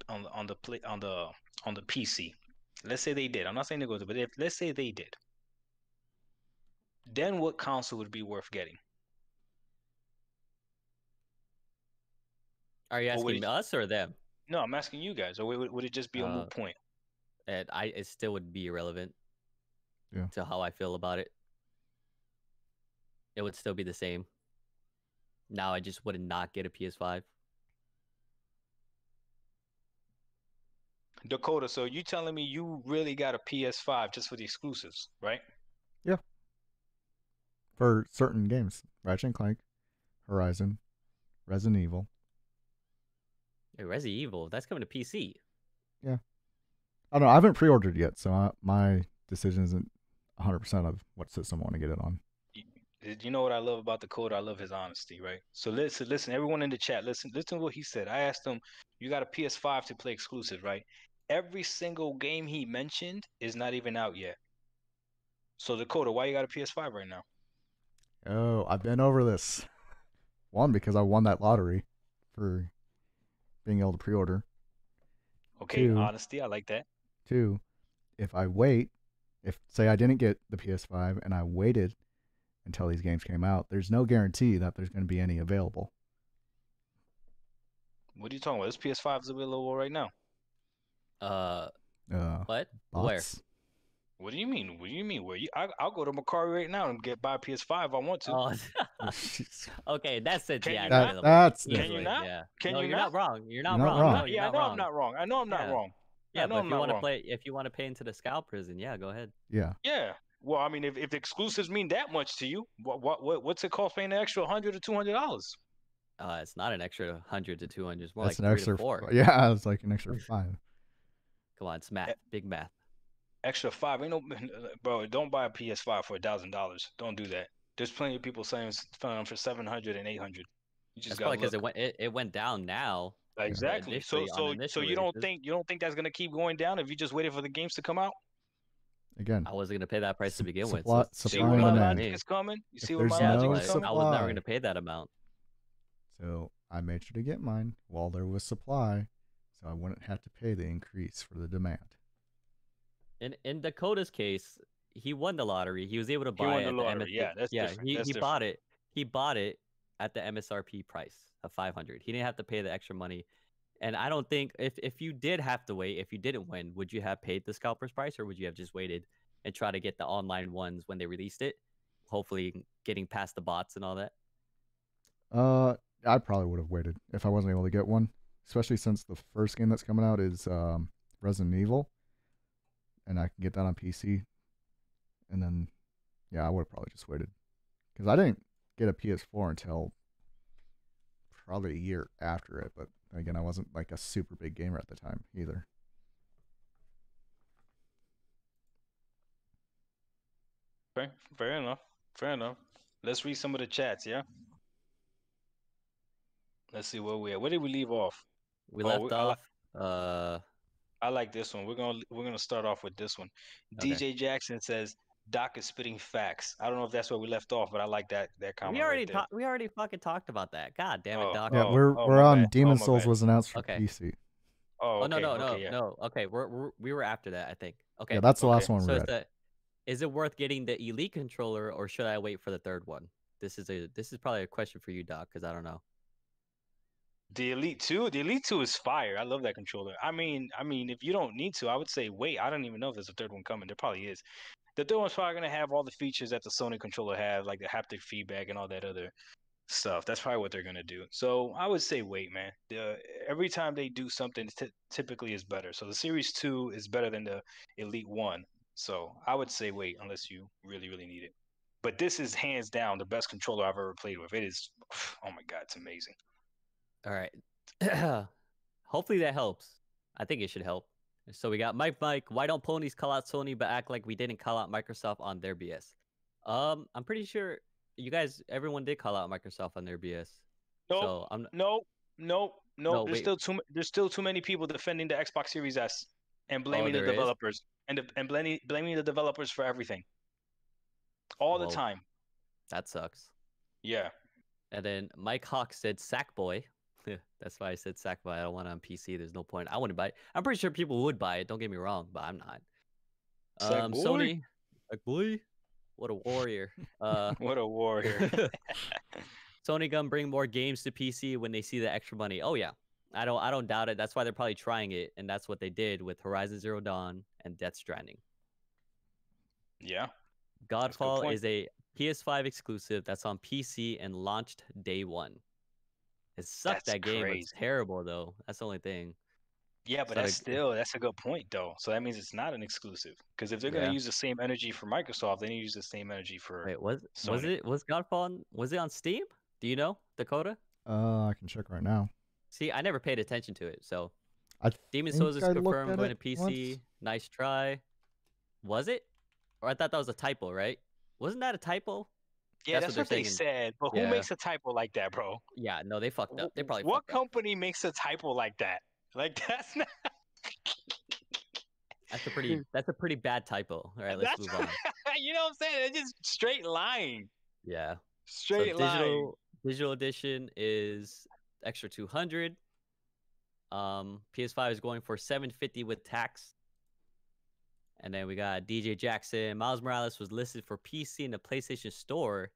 PC, let's say they did. I'm not saying they go to, but if let's say they did, then what console would be worth getting? Are you Or would asking it? us or them? No, I'm asking you guys. Or would it just be a moot point? And it still would be irrelevant. Yeah. To how I feel about it. It would still be the same. Now I just would not get a PS5. Dakota, so you telling me you really got a PS5 just for the exclusives, right? Yeah. For certain games, Ratchet and Clank, Horizon, Resident Evil. Hey, Resident Evil, that's coming to PC. Yeah. I don't know. I haven't pre-ordered yet, so my decision isn't 100% of what system I want to get it on. You know what I love about Dakota? I love his honesty, right? So listen, everyone in the chat, listen to what he said. I asked him, you got a PS5 to play exclusive, right? Every single game he mentioned is not even out yet. So Dakota, why you got a PS5 right now? Oh, I've been over this. One, because I won that lottery for being able to pre-order. Okay, Two, honesty, I like that. Two, if I wait, if say I didn't get the PS5 and I waited until these games came out, there's no guarantee that there's going to be any available. What are you talking about? This PS5 is available right now. What? Bots? Where? What do you mean? What do you mean? Where I'll go to Macari right now and buy a PS5 if I want to. Oh, okay, that's it. Can Yeah, you not? That's can you not? Yeah. Can no, you you're not? not wrong. You're You're not not wrong. wrong. No, you're Yeah, I not know wrong. I'm not wrong. I know I'm not Yeah. wrong. Yeah, I know but I'm if you not want to wrong. play, if you want to pay into the Scout prison, yeah, go ahead. Yeah. Yeah. Well, I mean, if exclusives mean that much to you, what's it cost paying an extra $100 or $200? It's not an extra 100 to 200. It's more That's like an 3 extra to 4. Yeah, it's like an extra 5. Come on, it's math. Big math. Extra 5. Ain't no, bro. Don't buy a PS5 for $1,000. Don't do that. There's plenty of people saying for 700 and 800. You just That's gotta probably because look. it went down now. Exactly. Initially on initial You don't releases. think that's gonna keep going down if you just waited for the games to come out? Again, I wasn't gonna pay that price to begin with. supply, So See supply where and my demand. logic is coming? You If see where my there's logic no is coming? I was never supply. gonna pay that amount. So I made sure to get mine while there was supply, so I wouldn't have to pay the increase for the demand. In Dakota's case, he won the lottery. He was able to He buy won it the at the lottery. Yeah, that's different. he That's bought different. it. He bought it at the MSRP price of 500. He didn't have to pay the extra money. And I don't think if you did have to wait, if you didn't win, would you have paid the scalper's price, or would you have just waited and try to get the online ones when they released it? Hopefully getting past the bots and all that. I probably would have waited if I wasn't able to get one, especially since the first game that's coming out is Resident Evil, and I can get that on PC. And then, yeah, I would have probably just waited because I didn't get a PS4 until probably a year after it. But again, I wasn't like a super big gamer at the time either. Fair enough. Fair enough. Let's read some of the chats, yeah? Let's see where we at. Where did we leave off? We Oh, left I like off. I like this one. We're gonna start off with this one. Okay. DJ Jackson says Doc is spitting facts. I don't know if that's where we left off, but I like that comment right there. We already fucking talked about that. God damn it, Oh, Doc. Yeah, oh, we're oh, my on bad. Demon Oh, my Souls bad. was announced for Okay. PC. Oh, Oh no, okay, no, okay, no, yeah. no. Okay, we were after that, I think. Okay. Yeah, that's the last Okay. one we So read. is it worth getting the Elite controller, or should I wait for the third one? This is probably a question for you, Doc, because I don't know. The Elite 2 is fire. I love that controller. I mean, if you don't need to, I would say wait. I don't even know if there's a third one coming. There probably is. The third one's probably gonna have all the features that the Sony controller has, like the haptic feedback and all that other stuff. That's probably what they're gonna do. So I would say wait, man. Every time they do something, typically is better. So the Series 2 is better than the Elite 1. So I would say wait unless you really, really need it. But this is hands down the best controller I've ever played with. It is, oh my god, it's amazing. All right. Hopefully that helps. I think it should help. So we got Mike. Why don't ponies call out Sony but act like we didn't call out Microsoft on their BS? I'm pretty sure you guys, everyone did call out Microsoft on their BS. Nope. So I'm Nope. No, There's wait. there's still too many people defending the Xbox Series S and blaming the there is? developers and blaming the developers for everything. All the Well, time. That sucks. Yeah. And then Mike Hawk said Sackboy. That's why I said Sackboy. I don't want it on PC. There's no point. I wouldn't buy it. I'm pretty sure people would buy it. Don't get me wrong, but I'm not. Sack boy. Sony, like boy, what a warrior. What a warrior. Sony gonna bring more games to PC when they see the extra money. Oh yeah, I don't doubt it. That's why they're probably trying it, and that's what they did with Horizon Zero Dawn and Death Stranding. Yeah. Godfall is a PS5 exclusive that's on PC and launched day one. It sucked. That's That game was crazy. terrible though. That's the only thing. Yeah, but that's a good point though. So that means it's not an exclusive. Because if they're gonna use the same energy for Microsoft, they need to use the same energy for Wait, was Sony. Godfall was it on Steam? Do you know, Dakota? I can check right now. See, I never paid attention to it. So I Demon think Souls is I looked confirmed at going to it PC. once. Nice try. Was it? Or I thought that was a typo, right? Wasn't that a typo? Yeah, that's what they saying. said. But who makes a typo like that, bro? Yeah, no, they fucked up. They probably What fucked up. company makes a typo like that? Like that's not. That's a pretty bad typo. All right, let's move on. You know what I'm saying? It's just straight lying. Yeah. Straight lying. Digital edition is extra 200. PS5 is going for $750 with tax. And then we got DJ Jackson. Miles Morales was listed for PC in the PlayStation Store.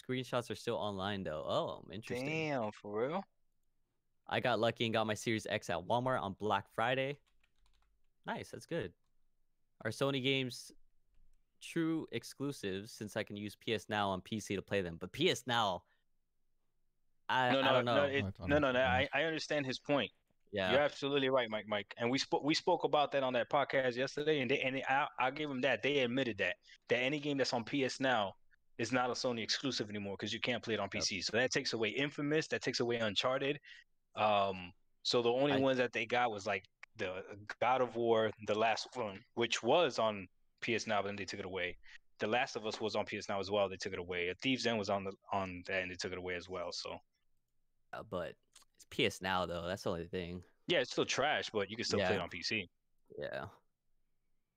Screenshots are still online though. Oh, interesting. Damn, for real? I got lucky and got my Series X at Walmart on Black Friday. Nice, that's good. Are Sony games true exclusives since I can use PS Now on PC to play them? But PS Now, I don't know. I understand his point. Yeah, you're absolutely right, Mike. And we spoke about that on that podcast yesterday, and I gave them that. They admitted that any game that's on PS Now is not a Sony exclusive anymore because you can't play it on PC. So that takes away Infamous, that takes away Uncharted. So the only ones that they got was like the God of War, the last one, which was on PS Now, but then they took it away. The Last of Us was on PS Now as well. They took it away. A Thief's End was on that, and they took it away as well. So, but it's PS Now though. That's the only thing. Yeah, it's still trash, but you can still play it on PC. Yeah.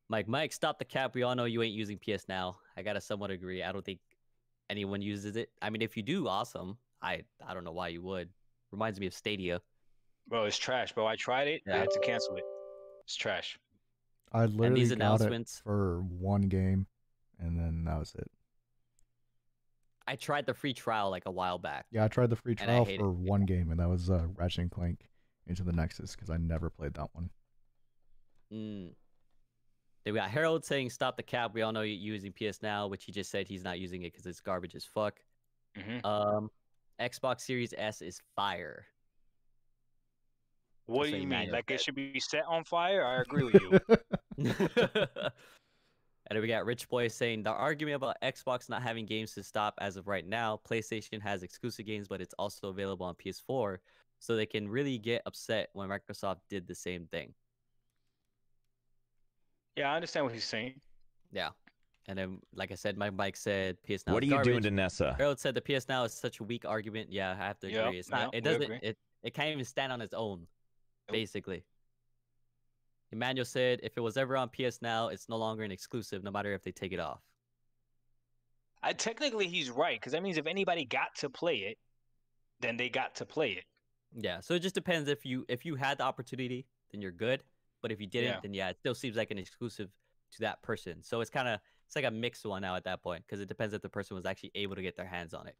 Mike, stop the cap. We all know you ain't using PS Now. I gotta somewhat agree. I don't think anyone uses it. I mean, if you do, awesome. I don't know why you would. Reminds me of Stadia. Bro, it's trash, bro. I tried it. I had to cancel it. It's trash. I literally got it for one game, and then that was it. I tried the free trial like a while back. Yeah, I tried the free trial for one game, and that was Ratchet and Clank Into the Nexus, because I never played that one. Then we got Harold saying stop the cap. We all know you're using PS Now, which he just said he's not using it because it's garbage as fuck. Xbox Series S is fire. What do you mean? Like it should be set on fire? I agree with you. And then we got Rich Boy saying the argument about Xbox not having games to stop as of right now. PlayStation has exclusive games, but it's also available on PS4, so they can really get upset when Microsoft did the same thing. Yeah, I understand what he's saying. Yeah. And then, like I said, Mike said PS Now. What are you doing to Nessa? Harold said the PS Now is such a weak argument. Yeah, I have to agree. It's not. It doesn't. It can't even stand on its own. Basically. Emmanuel said if it was ever on PS Now, it's no longer an exclusive, no matter if they take it off. Technically, he's right, because that means if anybody got to play it, then they got to play it. Yeah, so it just depends. If you had the opportunity, then you're good. But if you didn't, then it still seems like an exclusive to that person. So it's like a mixed one now at that point, because it depends if the person was actually able to get their hands on it.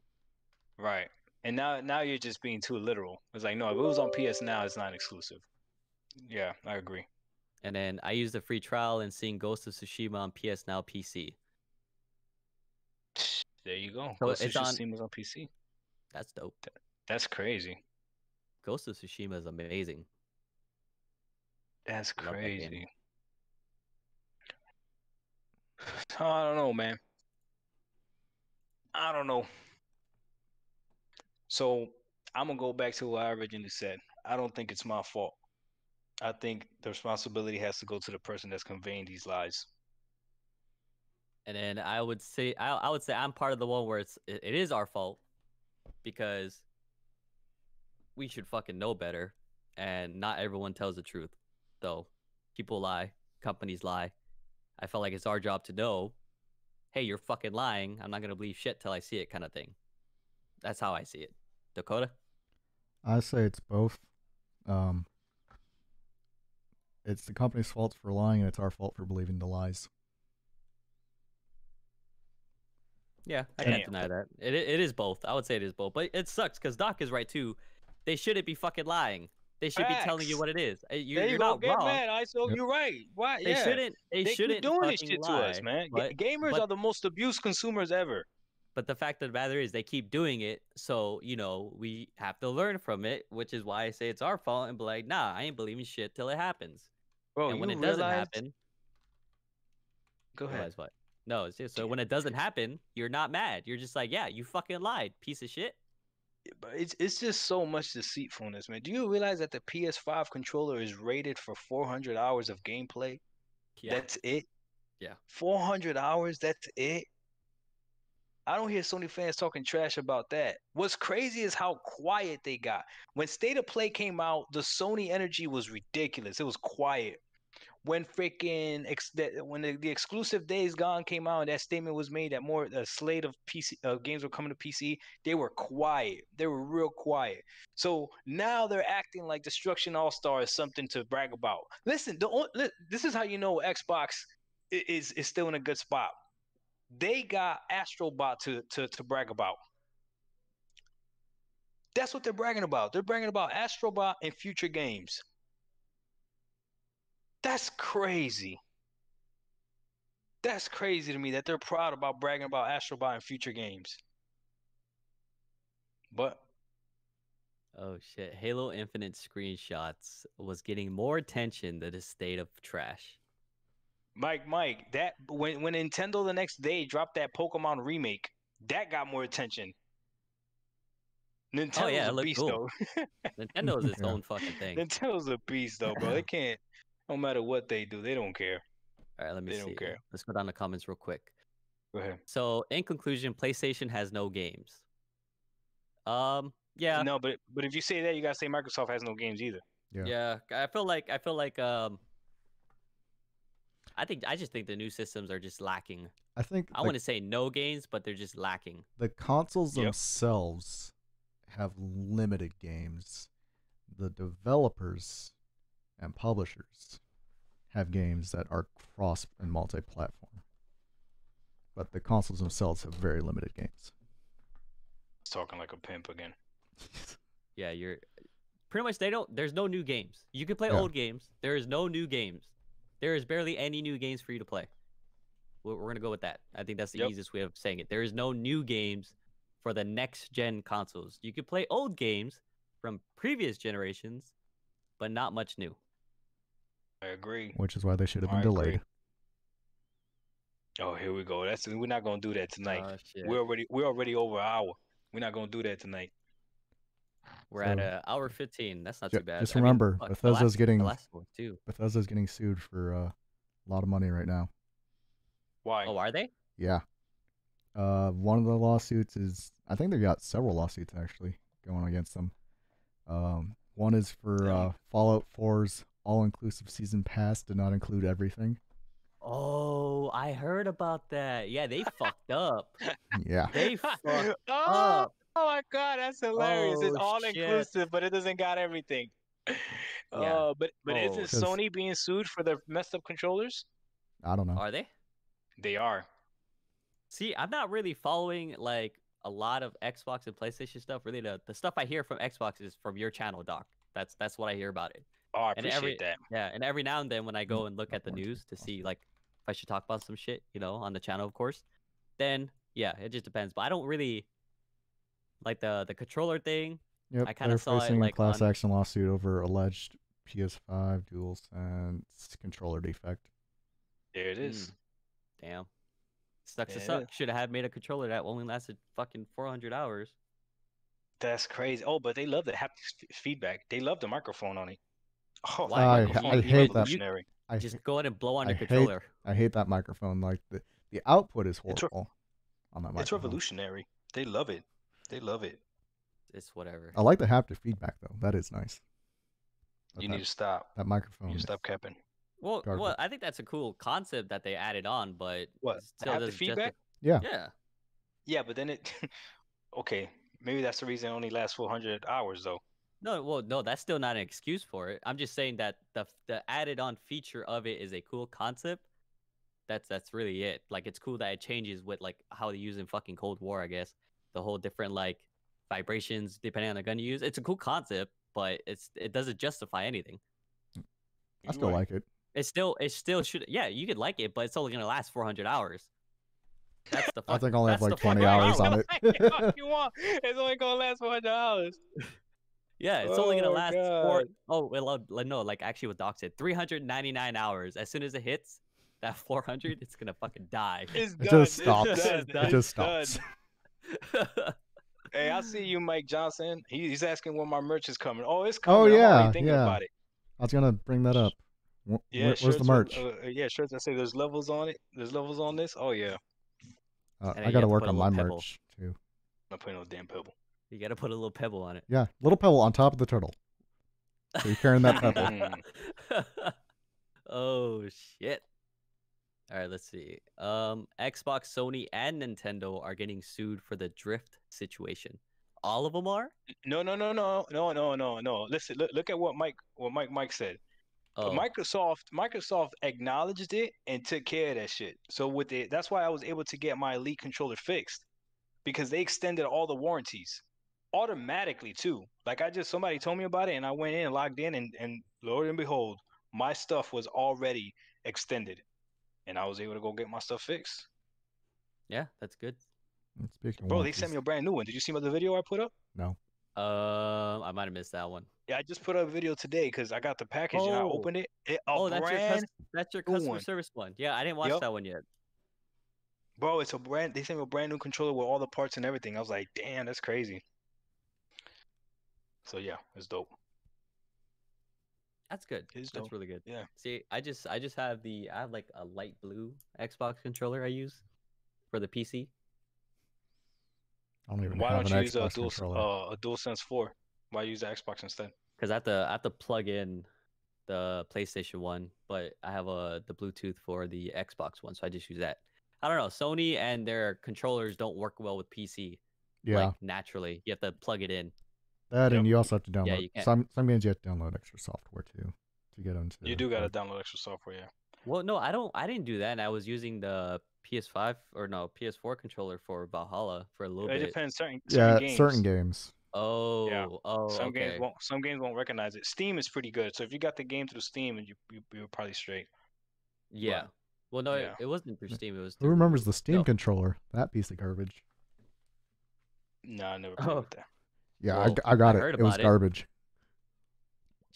Right. And now you're just being too literal. It's like, no, if it was on PS Now, it's not exclusive. Yeah, I agree. And then I used the free trial and seeing Ghost of Tsushima on PS Now PC. There you go. So Ghost of Tsushima's on PC. That's dope. That's crazy. Ghost of Tsushima is amazing. That's crazy. I don't know, man. I don't know. So I'm gonna go back to what I originally said. I don't think it's my fault. I think the responsibility has to go to the person that's conveying these lies. And then I would say I'm part of the one where it is our fault, because we should fucking know better, and not everyone tells the truth. Though people lie, companies lie. I felt like it's our job to know, hey, you're fucking lying. I'm not gonna believe shit till I see it, kind of thing. That's how I see it. Dakota? I say it's both. It's the company's fault for lying, and it's our fault for believing the lies. Yeah, I Damn. can't deny that. It is both. I would say it is both, but it sucks because Doc is right too. They shouldn't be fucking lying. They should be telling you Facts. what it is. There you You're go. not Get wrong. mad. So Yep. you're right. Why? They Yeah. shouldn't. They They keep shouldn't doing this fucking shit to us, lie. man. But Gamers are the most abused consumers ever. But the fact of the matter is, they keep doing it. So we have to learn from it, which is why I say it's our fault and be like, nah, I ain't believing shit till it happens. Bro, And when you it doesn't realize? happen, Go ahead. realize what? No, it's just so when it doesn't happen, you're not mad. You're just like, yeah, you fucking lied, piece of shit. But it's just so much deceitfulness, man. Do you realize that the PS5 controller is rated for 400 hours of gameplay? Yeah, That's it? yeah. 400 hours? That's it? I don't hear Sony fans talking trash about that. What's crazy is how quiet they got. When State of Play came out, the Sony energy was ridiculous. It was quiet. When freaking when the exclusive Days Gone came out and that statement was made that more a slate of PC games were coming to PC, they were quiet. They were real quiet. So now they're acting like Destruction All Star is something to brag about. Listen, this is how you know Xbox is still in a good spot. They got Astrobot to brag about. That's what they're bragging about. They're bragging about Astrobot and future games. That's crazy. That's crazy to me that they're proud about bragging about Astrobot in future games. But Oh shit! Halo Infinite screenshots was getting more attention than the state of trash. Mike, that when Nintendo the next day dropped that Pokemon remake, that got more attention. Nintendo's Oh yeah, it a looked beast cool. though. Nintendo is its Yeah. own fucking thing. Nintendo's a beast though, bro. They can't. No matter what they do, they don't care. All right, let me They see. don't care. Let's go down the comments real quick. Go ahead. So, in conclusion, PlayStation has no games. Yeah, No, but if you say that, you gotta say Microsoft has no games either. yeah. I feel like I just think the new systems are just lacking. I think I want to say no games, but they're just lacking. the consoles Yep. themselves have limited games. The developers and publishers have games that are cross and multi-platform. But the consoles themselves have very limited games. It's talking like a pimp again. Yeah, you're pretty much there's no new games. You can play Yeah. old games. There is no new games. There is barely any new games for you to play. We're going to go with that. I think that's the Yep. easiest way of saying it. There is no new games for the next gen consoles. You can play old games from previous generations, but not much new. I agree. Which is why they should have been I delayed. agree. Oh, here we go. We're not gonna do that tonight. Oh, shit. We're already over an hour. We're not gonna do that tonight. We're at So- an hour 15. That's not Ju- too bad. just I mean, remember, fuck, Bethesda's getting- the last one too. Bethesda's getting sued for a lot of money right now. Why? Oh, are they? Yeah. One of the lawsuits is, I think they got several lawsuits actually going against them. One is for Damn. Fallout 4's all-inclusive season pass did not include everything. Oh, I heard about that. Yeah, they fucked up. Yeah. They fucked Oh, up. oh my god, that's hilarious. It's Oh, all shit. inclusive, but it doesn't got everything. Yeah. But Oh. isn't 'Cause- Sony being sued for their messed up controllers? I don't know. Are they? They are. See, I'm not really following like a lot of Xbox and PlayStation stuff. Really, the stuff I hear from Xbox is from your channel, Doc. That's what I hear about it. Oh, I And appreciate that. Yeah, and every now and then when I go and look at the news to see like if I should talk about some shit, on the channel, of course, then yeah, it just depends. But I don't really like the controller thing. Yep, I kinda they're saw it, facing like, a class on- action lawsuit over alleged PS5 DualSense controller defect. There it is. Damn, sucks to Yeah, it suck. Should have had made a controller that only lasted fucking 400 hours. That's crazy. Oh, but they love the haptic feedback. They love the microphone on it. Oh, Why? that I microphone hate is that. revolutionary. I Just go ahead and blow on your I hate- controller. I hate that microphone. Like the output is It's re- horrible on that microphone. It's revolutionary. They love it. They love it. It's whatever. I like the haptic feedback though. That is nice. But You that, need to stop. that microphone. You need to is- stop capping. Well, garbage. I think that's a cool concept that they added on, but What? it still Haptic doesn't feedback? Yeah. Yeah. Yeah, but then it. Okay, maybe that's the reason it only lasts 400 hours though. No, that's still not an excuse for it. I'm just saying that the added on feature of it is a cool concept, that's really it. Like, it's cool that it changes with like how they use in fucking Cold War, I guess. The whole different like vibrations depending on the gun you use. It's a cool concept, but it doesn't justify anything. I still like it. It still should. Yeah, you could like it, but it's only gonna last 400 hours. That's the. I think I only have that's like the fucking 20 hours on problem. it. You want? It's only gonna last 400 hours. Yeah, it's only gonna Oh, last God. no, like actually what Doc said, 399 hours. As soon as it hits that 400, it's gonna fucking die. It's It done. just stops. It's done. It just It's stops. done. Hey, I see you, Mike Johnson. He's asking when my merch is coming. Oh, it's coming. Oh I'm yeah, already thinking yeah. about it. I was gonna bring that up. Yeah, Where's shirts the merch? yeah, shirts that say there's levels on it. There's levels on this. Oh yeah. And then I you gotta have to work put a on my little pebble. merch too. I'm not putting no damn pebble. You gotta put a little pebble on it. Yeah, little pebble on top of the turtle. So you're carrying that pebble. Oh shit. All right, let's see. Xbox, Sony, and Nintendo are getting sued for the drift situation. All of them are? No. Listen, look at what Mike said. Oh, Microsoft acknowledged it and took care of that shit. So with it, that's why I was able to get my Elite controller fixed, because they extended all the warranties automatically too. Like somebody told me about it and I went in and logged in and Lord and behold, my stuff was already extended and I was able to go get my stuff fixed. yeah, that's good. And speaking of Bro, they warranties, sent me a brand new one. Did you see the video I put up? No. I might have missed that one. Yeah, I just put up a video today because I got the package and I Oh. opened it. That's your new customer one. service one. Yeah, I didn't watch Yup. that one yet. Bro, they sent me a brand new controller with all the parts and everything. I was like, damn, that's crazy. So yeah, it's dope. That's good. It's That's dope. really good. Yeah. See, I just have I have like a light blue Xbox controller I use for the PC. I don't even Why have don't an you use Xbox controller. a DualSense 4? Why use the Xbox instead? Because I have to plug in the PlayStation one, but I have the Bluetooth for the Xbox one, so I just use that. I don't know. Sony and their controllers don't work well with PC. Yeah. Like naturally, you have to plug it in. That and Yep. you also have to Yeah, download you can't. some games. You have to download extra software too to get them to. You do gotta work. download extra software, yeah. Well, no, I didn't do that. And I was using the PS5 or no PS4 controller for Valhalla for a little It bit. depends certain games. Certain games. Oh, Some okay. games won't recognize it. Steam is pretty good. So if you got the game through Steam, and you're probably straight. Yeah. Well, no, yeah. it wasn't through Steam. It was. Who remembers through- the Steam no. controller? That piece of garbage. No, I never played with that. Yeah, Well, I got I it. heard It was about it. garbage.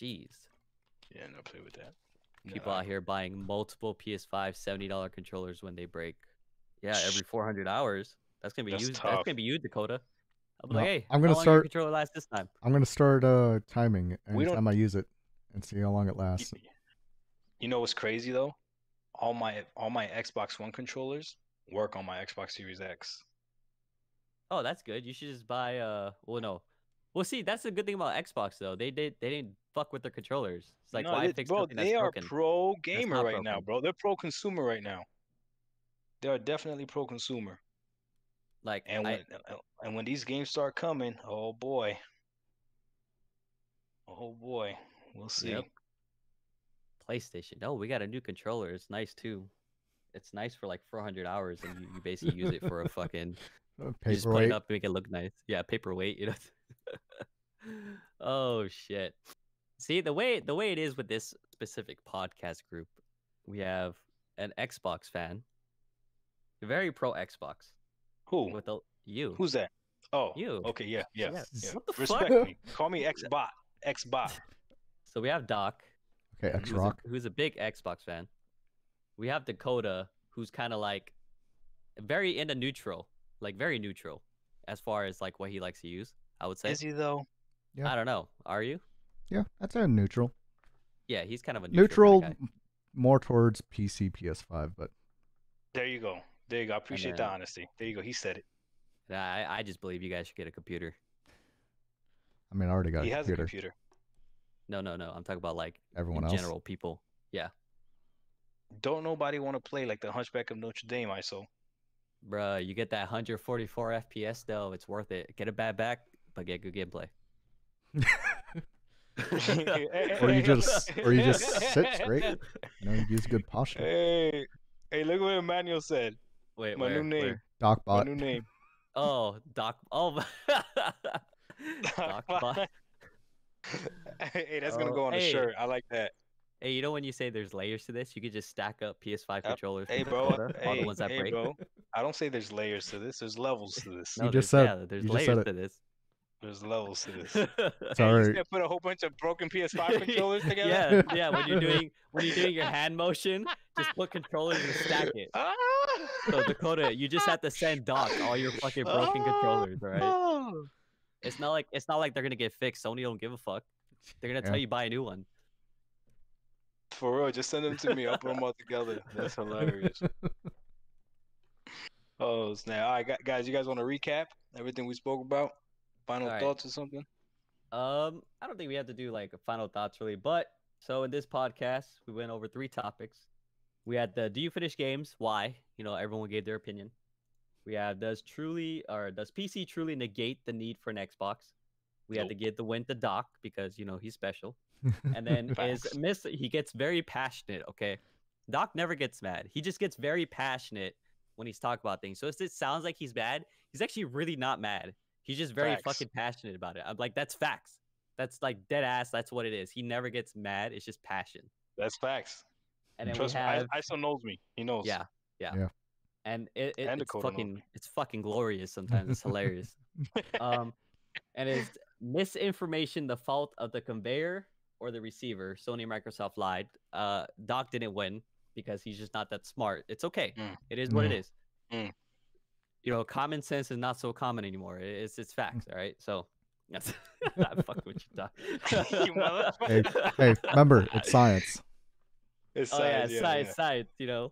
Jeez. Yeah, I never played with that. People No. out here buying multiple PS5 $70 controllers when they break. Yeah, every 400 hours. That's gonna be That's you. That's tough. gonna be you, Dakota. I'll be No, like, hey, I'm gonna how long your start- controller last this time? I'm gonna start timing We don't- anytime I use it and see how long it lasts. You know what's crazy though? All my Xbox One controllers work on my Xbox Series X. Oh, that's good. You should just buy well no. Well, see, that's the good thing about Xbox though. They didn't fuck with their controllers. It's like, No, why fix bro, something that's they are broken? pro gamer not right now, broken. bro. They're pro consumer right now. They are definitely pro consumer. Like, And when these games start coming, oh boy, we'll see. Yep. PlayStation. Oh, we got a new controller. It's nice too. It's nice for like 400 hours, and you basically use it for a fucking. You just put it Paperweight. up, make it look nice. Yeah, paperweight. You know. Oh shit. See, the way it is with this specific podcast group, we have an Xbox fan, very pro Xbox. Who? With you. Who's that? Oh, You. Okay, yeah. Yeah. What the Respect fuck? me. Call me Xbot. Xbot. So we have Doc, Okay, X who's Rock. who's a big Xbox fan. We have Dakota, who's kind of like very into neutral, like very neutral, as far as like what he likes to use. I would say. Is he though? Yeah. I don't know. Are you? Yeah, that's a neutral. Yeah, he's kind of a Neutral, kinda guy. more towards PC, PS5, but There you go. There you go. I appreciate the then- honesty. There you go. He said it. And I just believe you guys should get a computer. I mean, I already got He a has computer. a computer. No. I'm talking about like Everyone in else. general people. Yeah, Don't nobody want to play like the Hunchback of Notre Dame, ISO. bruh, you get that 144 FPS though. It's worth it. Get a bad back, but get good gameplay. Or you just sit straight. You know, you use good posture. Hey, Hey, look what Emmanuel said. Wait, My new name. where? My Docbot. new name. Oh, Doc. Oh, Docbot. Hey, that's gonna Oh, go on the hey, shirt. I like that. hey. You know when you say there's layers to this, you could just stack up PS5 Yep. controllers Hey, from bro. Dakota, all the Hey, ones that hey, break. bro. I don't say there's layers to this. There's levels to this. You No, just there's said. there's You just said layers it. to this. There's levels to this. It's Hey, all you right. said put a whole bunch of broken PS5 controllers together? Yeah, yeah. When you're doing your hand motion, just put controllers and stack it. Ah! So Dakota, you just have to send Doc all your fucking broken controllers, all right? Oh. It's not like they're gonna get fixed. Sony don't give a fuck. They're gonna tell Yeah. you buy a new one. For real, just send them to me. I'll put them all together. That's hilarious. Oh, snap. All right, guys, you guys want to recap everything we spoke about? Final All right. thoughts or something? I don't think we have to do like final thoughts really, but so in this podcast we went over 3 topics. We had the do you finish games? Why? You know, everyone gave their opinion. We have does PC truly negate the need for an Xbox? We had to Nope. give the win to Doc because you know he's special. And then Facts. he gets very passionate, okay? Doc never gets mad. He just gets very passionate when he's talking about things. So it sounds like he's mad. He's actually really not mad. He's just very Facts. fucking passionate about it. I'm like, that's facts. That's like dead ass. That's what it is. He never gets mad. It's just passion. That's facts. And then Trust we have me, ISO knows me. He knows. yeah. Yeah. And And it's Dakota knows fucking glorious sometimes. It's hilarious. And is misinformation the fault of the conveyor or the receiver? Sony and Microsoft lied. Doc didn't win because he's just not that smart. It's okay. It is what it is. You know, common sense is not so common anymore. It's facts, all right? So that's I'm fucking with you, Doc. You motherfucker. Hey, remember, it's science. It's Oh yeah, science, science, you know.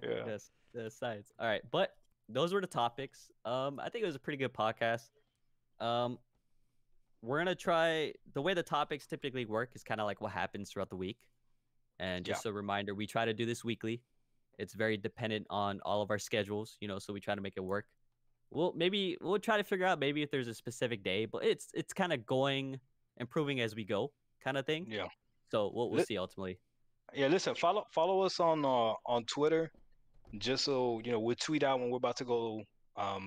yeah. Yes, science. All right, but those were the topics. I think it was a pretty good podcast. We're gonna try the way the topics typically work is kind of like what happens throughout the week. And just a reminder, we try to do this weekly. It's very dependent on all of our schedules, you know, so we try to make it work. We'll try to figure out maybe if there's a specific day, but it's kind of improving as we go, kind of thing. Yeah. So we'll see ultimately. Yeah, listen, follow us on Twitter, just so you know we'll tweet out when we're about to go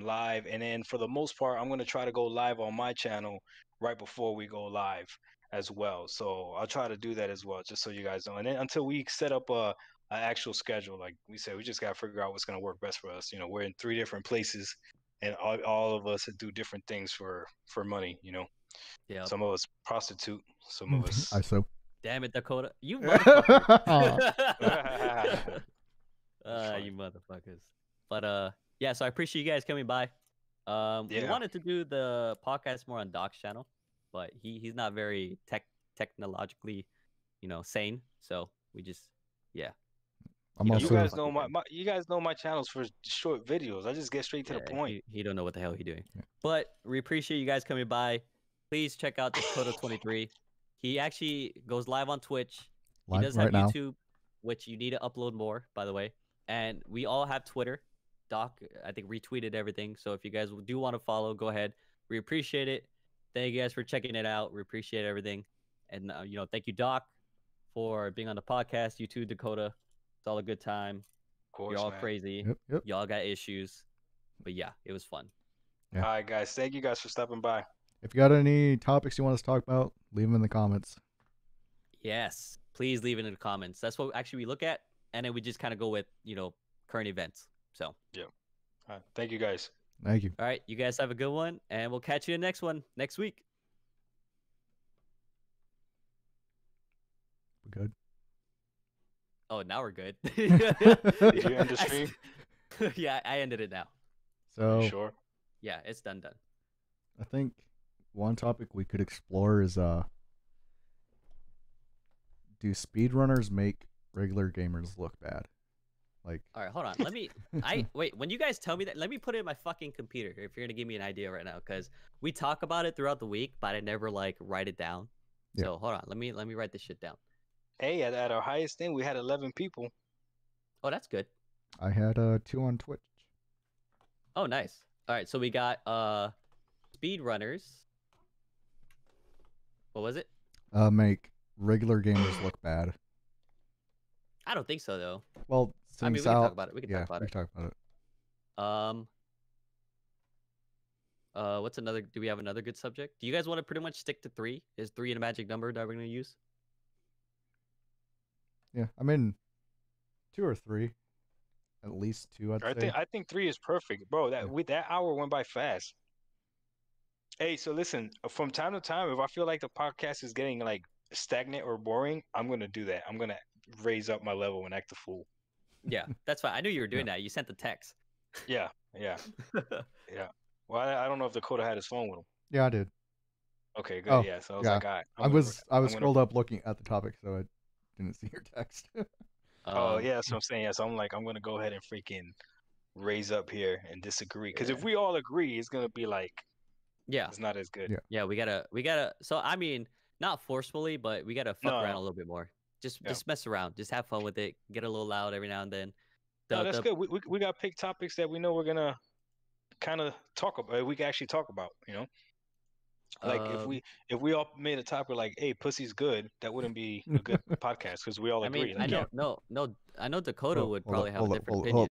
live, and then for the most part, I'm gonna try to go live on my channel right before we go live as well. So I'll try to do that as well, just so you guys know. And then until we set up a actual schedule, like we said, we just gotta figure out what's gonna work best for us. You know, we're in 3 different places, and all of us do different things for money. You know, Yeah. some of us prostitute, some of us. ISO. Damn it, Dakota! You motherfucker! Funny. You motherfuckers. But yeah. So I appreciate you guys coming by. We Yeah. wanted to do the podcast more on Doc's channel, but he's not very technologically, you know, sane. So we just I'm You also. You guys know fucking you guys know my channels for short videos. I just get straight to the point. He don't know what the hell he's doing. Yeah. But we appreciate you guys coming by. Please check out Dakota 23. He actually goes live on Twitch. Live He does right have now. YouTube, which you need to upload more, by the way. And we all have Twitter. Doc, I think, retweeted everything. So if you guys do want to follow, go ahead. We appreciate it. Thank you guys for checking it out. We appreciate everything. And, you know, thank you, Doc, for being on the podcast. You too, Dakota. It's all a good time. Of course, You're all man. crazy. Yep. Y'all got issues. But yeah, it was fun. Yeah. All right, guys. Thank you guys for stopping by. If you got any topics you want us to talk about, leave them in the comments. Yes. Please leave it in the comments. That's what actually we look at. And then we just kind of go with, you know, current events. So, All right, thank you, guys. Thank you. all right. You guys have a good one. And we'll catch you in the next one next week. We're good. Oh, now we're good. Did you end the stream? Yeah, I ended it now. So You sure? Yeah, it's done. I think one topic we could explore is do speedrunners make regular gamers look bad? Like, All right, hold on. Let me. Wait. When you guys tell me that, let me put it in my fucking computer if you're gonna give me an idea right now, because we talk about it throughout the week, but I never like write it down. Yeah. So hold on. Let me write this shit down. Hey, at our highest thing, we had 11 people. Oh, that's good. I had 2 on Twitch. Oh, nice. All right, so we got speedrunners. What was it? Make regular gamers look bad. I don't think so though. Well, Sing we can talk South. about it. We can Yeah, talk about we it. can talk about it. What's another? Do we have another good subject? Do you guys want to pretty much stick to 3? Is 3 a magic number that we're gonna use? Yeah, I mean, 2 or 3, at least 2, I'd say. I think 3 is perfect, bro. Yeah. That hour went by fast. Hey, so listen, from time to time, if I feel like the podcast is getting like stagnant or boring, I'm gonna do that. I'm gonna raise up my level and act a fool. Yeah, that's fine. I knew you were doing that. You sent the text. Yeah. Well, I don't know if Dakota had his phone with him. Yeah, I did. Okay, good. Oh, Yeah, so I was yeah. like, all right. I was scrolled up looking at the topic, so I didn't see your text. Oh yeah, that's what I'm saying. Yeah, so I'm like, I'm gonna go ahead and freaking raise up here and disagree. Because if we all agree, it's gonna be like, yeah, it's not as good. Yeah. we gotta. So I mean, not forcefully, but we gotta fuck around a little bit more. Just mess around. Just have fun with it. Get a little loud every now and then. No, that's good. We got pick topics that we know we're gonna kind of talk about. We can actually talk about. You know, like if we all made a topic like, "Hey, pussy's good," that wouldn't be a good podcast because we all agree. I mean, I know Dakota would probably have a different opinion.